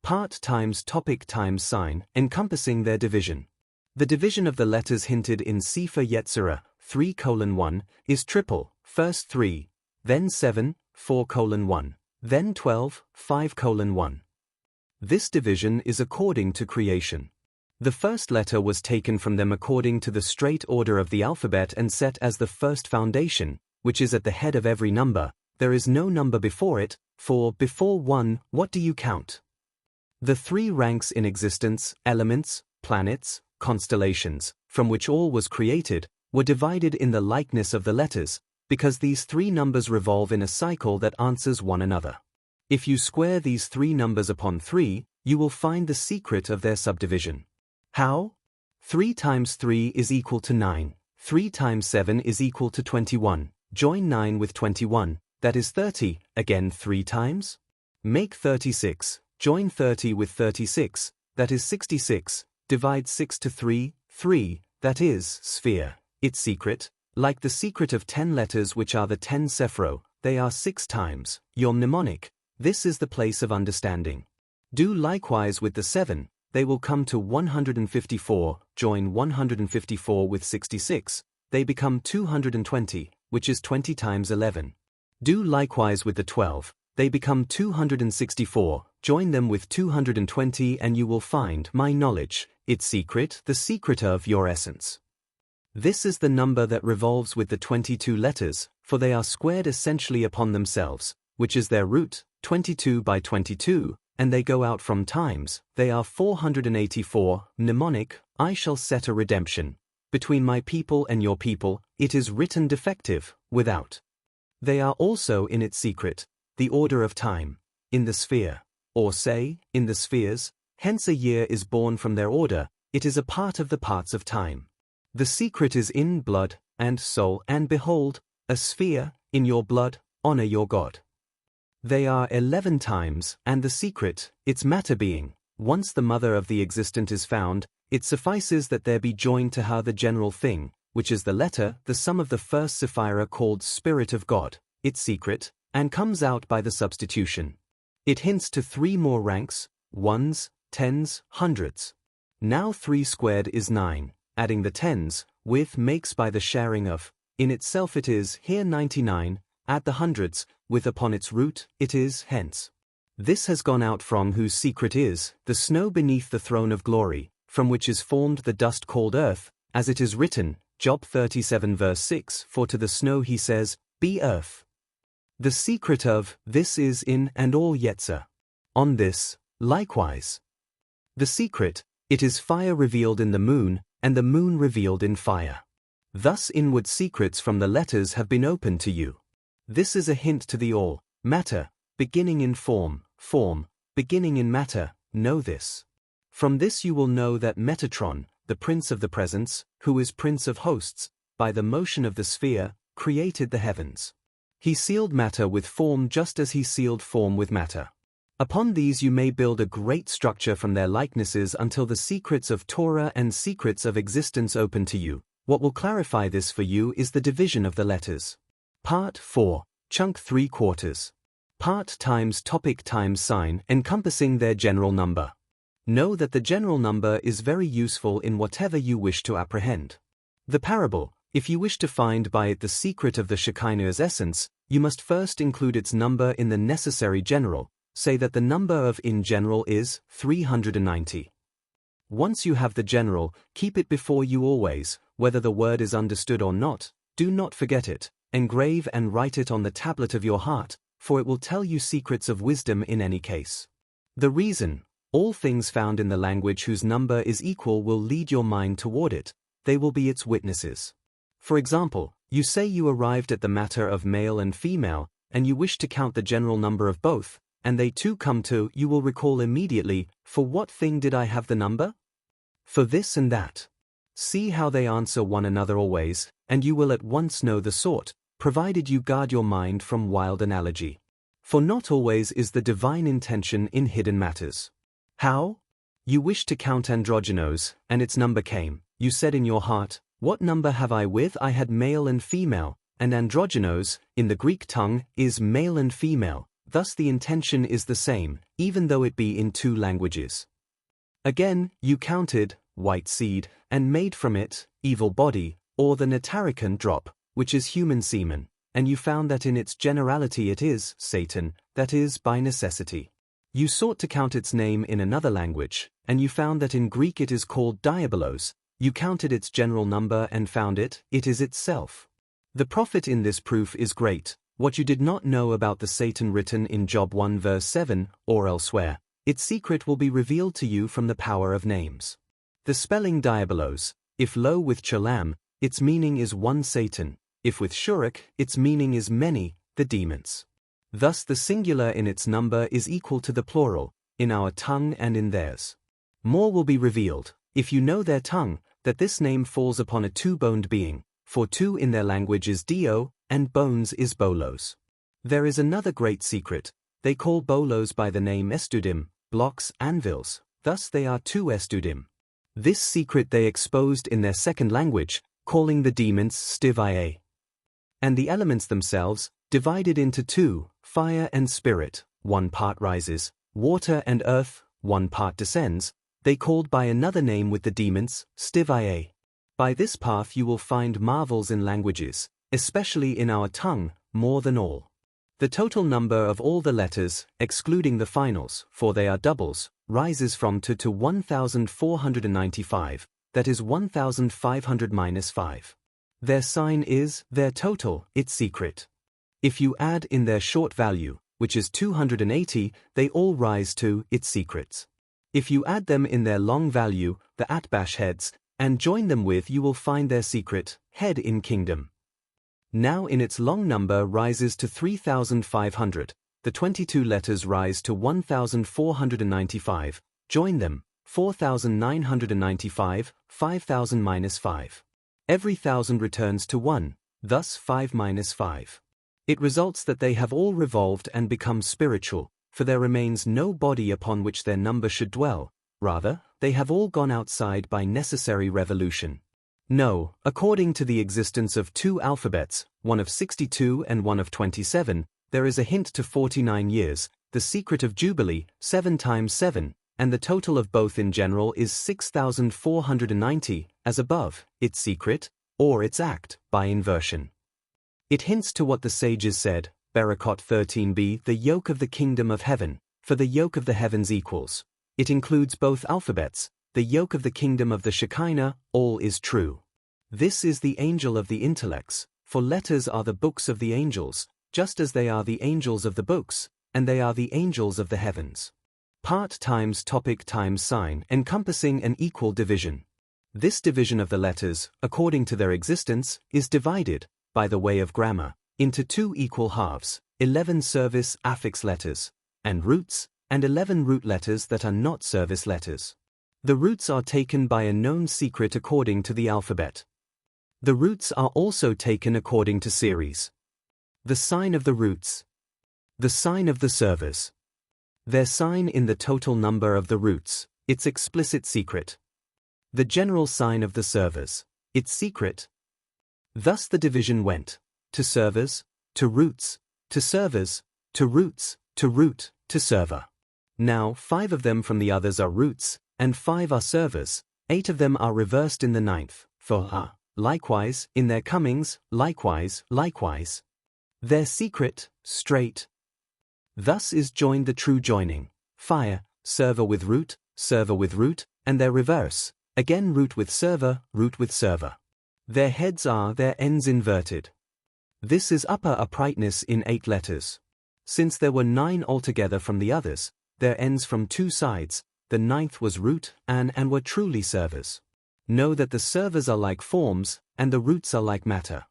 Part times topic times sign, encompassing their division. The division of the letters hinted in Sefer Yetzirah, 3:1, is triple, first 3, then 7, 4:1, then 12, 5:1. This division is according to creation. The first letter was taken from them according to the straight order of the alphabet and set as the first foundation, which is at the head of every number. There is no number before it, for before 1, what do you count? The 3 ranks in existence, elements, planets, constellations, from which all was created, were divided in the likeness of the letters, because these 3 numbers revolve in a cycle that answers one another. If you square these 3 numbers upon 3, you will find the secret of their subdivision. How? 3 times 3 is equal to 9. 3 times 7 is equal to 21. Join 9 with 21, that is 30, again 3 times. Make 36. Join 30 with 36, that is 66. Divide 6 to 3, 3, that is sphere. Its secret, like the secret of 10 letters which are the 10 Sephro, they are 6 times, your mnemonic. This is the place of understanding. Do likewise with the 7, they will come to 154, join 154 with 66, they become 220, which is 20 times 11. Do likewise with the 12, they become 264, join them with 220 and you will find my knowledge, its secret, the secret of your essence. This is the number that revolves with the 22 letters, for they are squared essentially upon themselves, which is their root, 22 by 22, and they go out from times, they are 484, mnemonic, I shall set a redemption. Between my people and your people, it is written defective, without. They are also in its secret, the order of time, in the sphere, or say, in the spheres, hence a year is born from their order, it is a part of the parts of time. The secret is in blood, and soul, and behold, a sphere, in your blood, honor your God. They are 11 times, and the secret, its matter being, once the mother of the existent is found, it suffices that there be joined to her the general thing, which is the letter, the sum of the first sephira called Spirit of God, its secret, and comes out by the substitution. It hints to 3 more ranks, ones, tens, hundreds. Now 3 squared is 9, adding the tens, with makes by the sharing of, in itself it is here 99, add the hundreds, with upon its root, it is hence. This has gone out from whose secret is, the snow beneath the throne of glory, from which is formed the dust called earth, as it is written, Job 37 verse 6, for to the snow he says, be earth. The secret of this is in and all Yetzer. On this, likewise. The secret, it is fire revealed in the moon, and the moon revealed in fire. Thus inward secrets from the letters have been opened to you. This is a hint to the all, matter, beginning in form, beginning in matter, know this. From this you will know that Metatron, the prince of the presence, who is prince of hosts, by the motion of the sphere, created the heavens. He sealed matter with form just as he sealed form with matter. Upon these you may build a great structure from their likenesses until the secrets of Torah and secrets of existence open to you. What will clarify this for you is the division of the letters. Part 4, Chunk 3/4. Part times topic times sign encompassing their general number. Know that the general number is very useful in whatever you wish to apprehend. The parable, if you wish to find by it the secret of the Shekinah's essence, you must first include its number in the necessary general. Say that the number of in general is 390. Once you have the general, keep it before you always, whether the word is understood or not, do not forget it, engrave and write it on the tablet of your heart, for it will tell you secrets of wisdom in any case. The reason, all things found in the language whose number is equal will lead your mind toward it, they will be its witnesses. For example, you say you arrived at the matter of male and female, and you wish to count the general number of both, and they too come to, you will recall immediately, for what thing did I have the number? For this and that. See how they answer one another always, and you will at once know the sort, provided you guard your mind from wild analogy. For not always is the divine intention in hidden matters. How? You wished to count androgynos, and its number came. You said in your heart, what number have I with? I had male and female, and androgynos, in the Greek tongue, is male and female. Thus the intention is the same, even though it be in 2 languages. Again, you counted, white seed, and made from it, evil body, or the Natarican drop, which is human semen, and you found that in its generality it is, Satan, that is, by necessity. You sought to count its name in another language, and you found that in Greek it is called diabolos. You counted its general number and found it is itself. The profit in this proof is great. What you did not know about the Satan written in Job 1 verse 7, or elsewhere, its secret will be revealed to you from the power of names. The spelling diabolos, if lo with cholam, its meaning is one Satan, if with shurek, its meaning is many, the demons. Thus the singular in its number is equal to the plural, in our tongue and in theirs. More will be revealed, if you know their tongue, that this name falls upon a 2-boned being, for 2 in their language is dio, and bones is bolos. There is another great secret, they call bolos by the name estudim, blocks, anvils, thus they are 2 estudim. This secret they exposed in their second language, calling the demons stivia. And the elements themselves, divided into 2, fire and spirit, 1 part rises, water and earth, 1 part descends, they called by another name with the demons, stivia. By this path you will find marvels in languages, especially in our tongue, more than all. The total number of all the letters, excluding the finals, for they are doubles, rises from 2 to 1,495, that is 1,500 minus 5. Their sign is, their total, its secret. If you add in their short value, which is 280, they all rise to its secrets. If you add them in their long value, the atbash heads, and join them with, you will find their secret, head in kingdom. Now in its long number rises to 3,500, the 22 letters rise to 1,495, join them, 4,995, 5,000 minus 5. Every 1,000 returns to 1, thus 5 minus 5. It results that they have all revolved and become spiritual, for there remains no body upon which their number should dwell, rather, they have all gone outside by necessary revolution. No, according to the existence of two alphabets, one of 62 and one of 27, there is a hint to 49 years, the secret of Jubilee, 7 times 7, and the total of both in general is 6,490, as above, its secret, or its act, by inversion. It hints to what the sages said, Berakot 13b, the yoke of the kingdom of heaven, for the yoke of the heavens equals. It includes both alphabets, the yoke of the kingdom of the Shekinah, all is true. This is the angel of the intellects, for letters are the books of the angels, just as they are the angels of the books, and they are the angels of the heavens. Part times topic times sign, encompassing an equal division. This division of the letters, according to their existence, is divided, by the way of grammar, into two equal halves, 11 service affix letters, and roots, and 11 root letters that are not service letters. The roots are taken by a known secret according to the alphabet. The roots are also taken according to series. The sign of the roots. The sign of the servers. Their sign in the total number of the roots, its explicit secret. The general sign of the servers, its secret. Thus the division went, to servers, to roots, to servers, to roots, to root, to server. Now 5 of them from the others are roots, and 5 are servers, 8 of them are reversed in the 9th, for likewise, in their comings, likewise, likewise. Their secret, straight. Thus is joined the true joining, fire, server with root, and their reverse, again root with server. Their heads are their ends inverted. This is upper uprightness in 8 letters. Since there were 9 altogether from the others, their ends from 2 sides, the 9th was root, and were truly servers. Know that the servers are like forms, and the roots are like matter.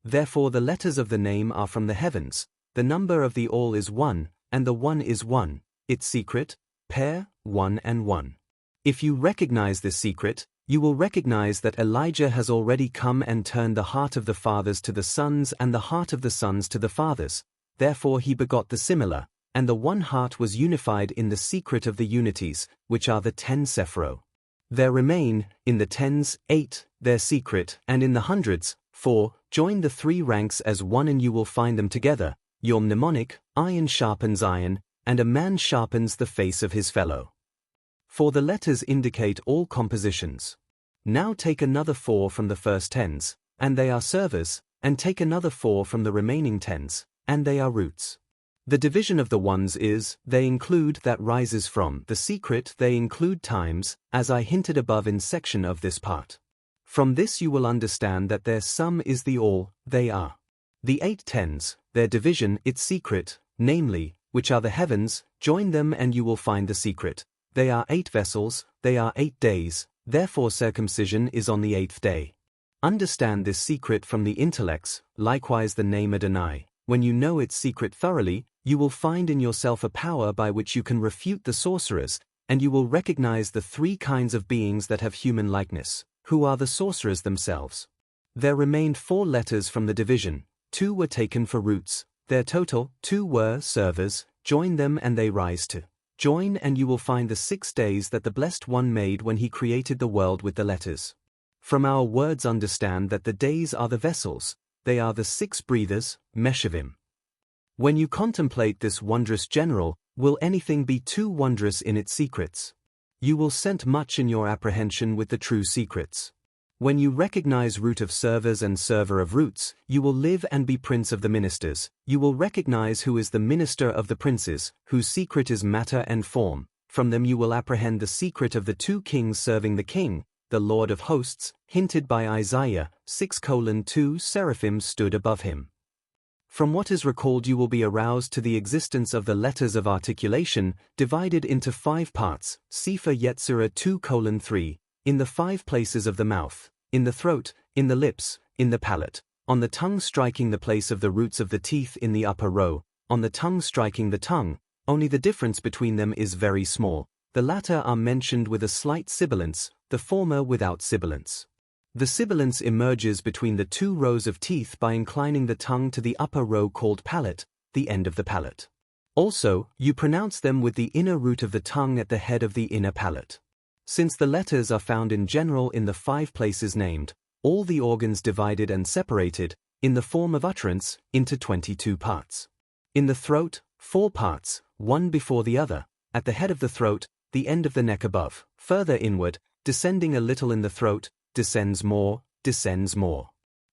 Therefore the letters of the name are from the heavens, the number of the all is 1, and the 1 is 1, its secret, pair, 1 and 1. If you recognize this secret, you will recognize that Elijah has already come and turned the heart of the fathers to the sons and the heart of the sons to the fathers, therefore he begot the similar, and the one heart was unified in the secret of the unities, which are the 10 sephiro. There remain, in the tens, 8, their secret, and in the hundreds, 4, join the 3 ranks as one and you will find them together, your mnemonic, iron sharpens iron, and a man sharpens the face of his fellow. For the letters indicate all compositions. Now take another 4 from the first tens, and they are servers, and take another 4 from the remaining tens, and they are roots. The division of the ones is, they include that rises from the secret they include times, as I hinted above in section of this part. From this you will understand that their sum is the all, they are. The 8 tens, their division its secret, namely, which are the heavens, join them and you will find the secret. They are 8 vessels, they are 8 days, therefore circumcision is on the 8th day. Understand this secret from the intellects, likewise the name Adonai. When you know its secret thoroughly, you will find in yourself a power by which you can refute the sorcerers, and you will recognize the 3 kinds of beings that have human likeness, who are the sorcerers themselves. There remained 4 letters from the division, 2 were taken for roots, their total, 2 were servers, join them and they rise to. Join and you will find the 6 days that the Blessed One made when he created the world with the letters. From our words understand that the days are the vessels, they are the 6 breathers, Meshavim. When you contemplate this wondrous general, will anything be too wondrous in its secrets? You will scent much in your apprehension with the true secrets. When you recognize root of servers and server of roots, you will live and be prince of the ministers. You will recognize who is the minister of the princes, whose secret is matter and form. From them you will apprehend the secret of the 2 kings serving the king, the Lord of hosts, hinted by Isaiah, 6:2 seraphim stood above him. From what is recalled you will be aroused to the existence of the letters of articulation, divided into 5 parts, Sefer Yetzirah 2:3, in the 5 places of the mouth, in the throat, in the lips, in the palate, on the tongue striking the place of the roots of the teeth in the upper row, on the tongue striking the tongue, only the difference between them is very small. The latter are mentioned with a slight sibilance, the former without sibilance. The sibilance emerges between the two rows of teeth by inclining the tongue to the upper row called palate, the end of the palate. Also, you pronounce them with the inner root of the tongue at the head of the inner palate. Since the letters are found in general in the 5 places named, all the organs divided and separated, in the form of utterance, into 22 parts. In the throat, 4 parts, one before the other, at the head of the throat, the end of the neck above, further inward, descending a little in the throat, descends more.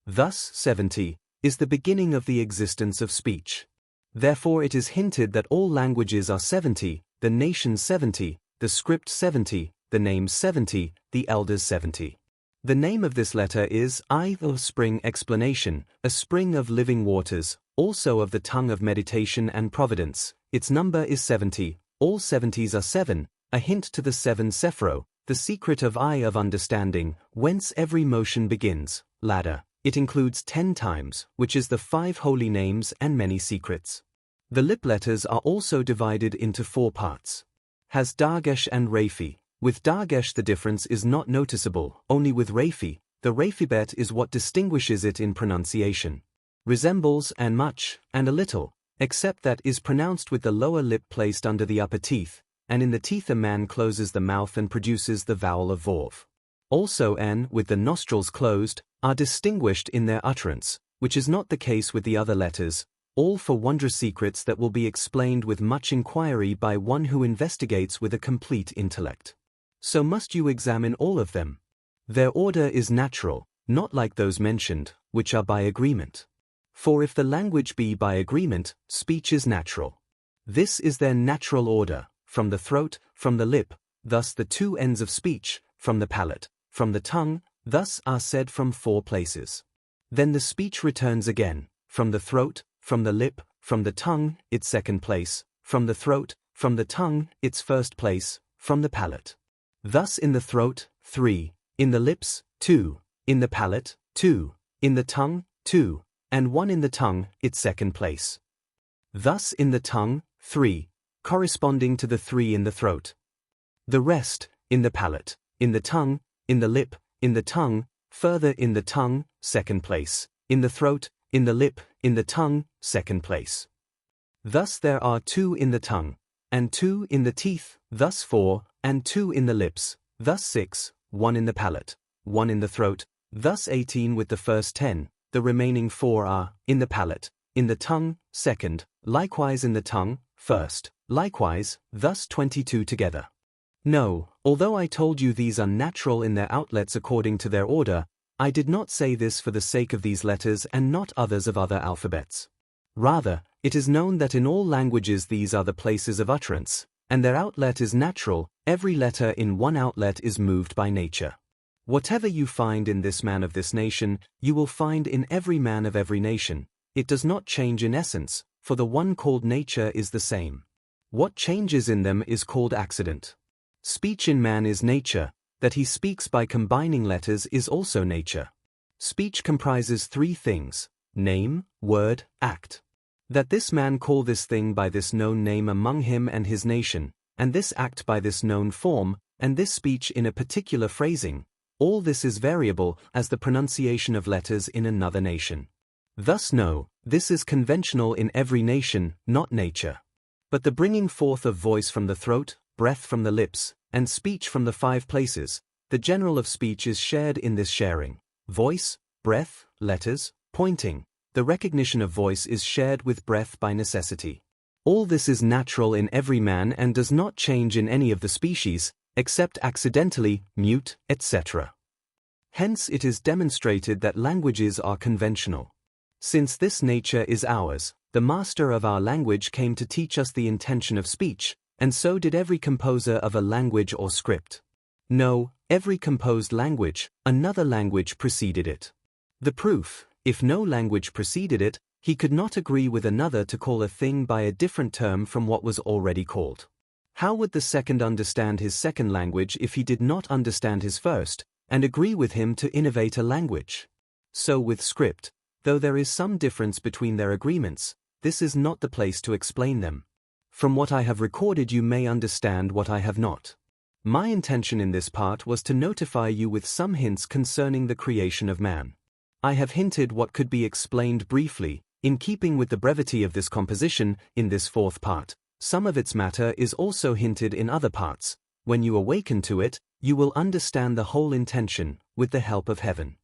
Thus, 70 is the beginning of the existence of speech. Therefore it is hinted that all languages are 70, the nations 70, the script 70, the names 70, the elders 70. The name of this letter is I, the spring explanation, a spring of living waters, also of the tongue of meditation and providence. Its number is 70, all 70s are 7, a hint to the 7 Sephiro, the secret of eye of understanding, whence every motion begins, ladder. It includes 10 times, which is the 5 holy names and many secrets. The lip letters are also divided into 4 parts. Has Dagesh and Refi. With Dagesh the difference is not noticeable, only with Refi, the Refibet is what distinguishes it in pronunciation. Resembles and much, and a little, except that is pronounced with the lower lip placed under the upper teeth, and in the teeth a man closes the mouth and produces the vowel of Vorv. Also N, with the nostrils closed, are distinguished in their utterance, which is not the case with the other letters, all for wondrous secrets that will be explained with much inquiry by one who investigates with a complete intellect. So must you examine all of them. Their order is natural, not like those mentioned, which are by agreement. For if the language be by agreement, speech is natural. This is their natural order, from the throat, from the lip, thus the 2 ends of speech, from the palate, from the tongue, thus are said from 4 places. Then the speech returns again, from the throat, from the lip, from the tongue, its 2nd place, from the throat, from the tongue, its 1st place, from the palate. Thus in the throat, 3, in the lips, 2, in the palate, 2, in the tongue, 2, and 1 in the tongue, its 2nd place. Thus in the tongue, 3, corresponding to the 3 in the throat. The rest, in the palate, in the tongue, in the lip, in the tongue, further in the tongue, 2nd place, in the throat, in the lip, in the tongue, 2nd place. Thus there are 2 in the tongue, and 2 in the teeth, thus 4, and 2 in the lips, thus 6, 1 in the palate, 1 in the throat, thus 18 with the first 10, the remaining 4 are, in the palate, in the tongue, 2nd, likewise in the tongue, 1st, likewise, thus 22 together. No, although I told you these are natural in their outlets according to their order, I did not say this for the sake of these letters and not others of other alphabets. Rather, it is known that in all languages these are the places of utterance, and their outlet is natural. Every letter in one outlet is moved by nature. Whatever you find in this man of this nation, you will find in every man of every nation. It does not change in essence, for the one called nature is the same. What changes in them is called accident. Speech in man is nature, that he speaks by combining letters is also nature. Speech comprises 3 things: name, word, act. That this man call this thing by this known name among him and his nation, and this act by this known form, and this speech in a particular phrasing, all this is variable as the pronunciation of letters in another nation. Thus know, this is conventional in every nation, not nature. But the bringing forth of voice from the throat, breath from the lips, and speech from the 5 places, the general of speech is shared in this sharing. Voice, breath, letters, pointing. The recognition of voice is shared with breath by necessity. All this is natural in every man and does not change in any of the species, except accidentally, mute, etc. Hence it is demonstrated that languages are conventional. Since this nature is ours, the master of our language came to teach us the intention of speech, and so did every composer of a language or script. No, every composed language, another language preceded it. The proof: if no language preceded it, he could not agree with another to call a thing by a different term from what was already called. How would the second understand his second language if he did not understand his first, and agree with him to innovate a language? So with script, though there is some difference between their agreements, this is not the place to explain them. From what I have recorded you may understand what I have not. My intention in this part was to notify you with some hints concerning the creation of man. I have hinted what could be explained briefly, in keeping with the brevity of this composition, in this fourth part. Some of its matter is also hinted in other parts. When you awaken to it, you will understand the whole intention, with the help of heaven.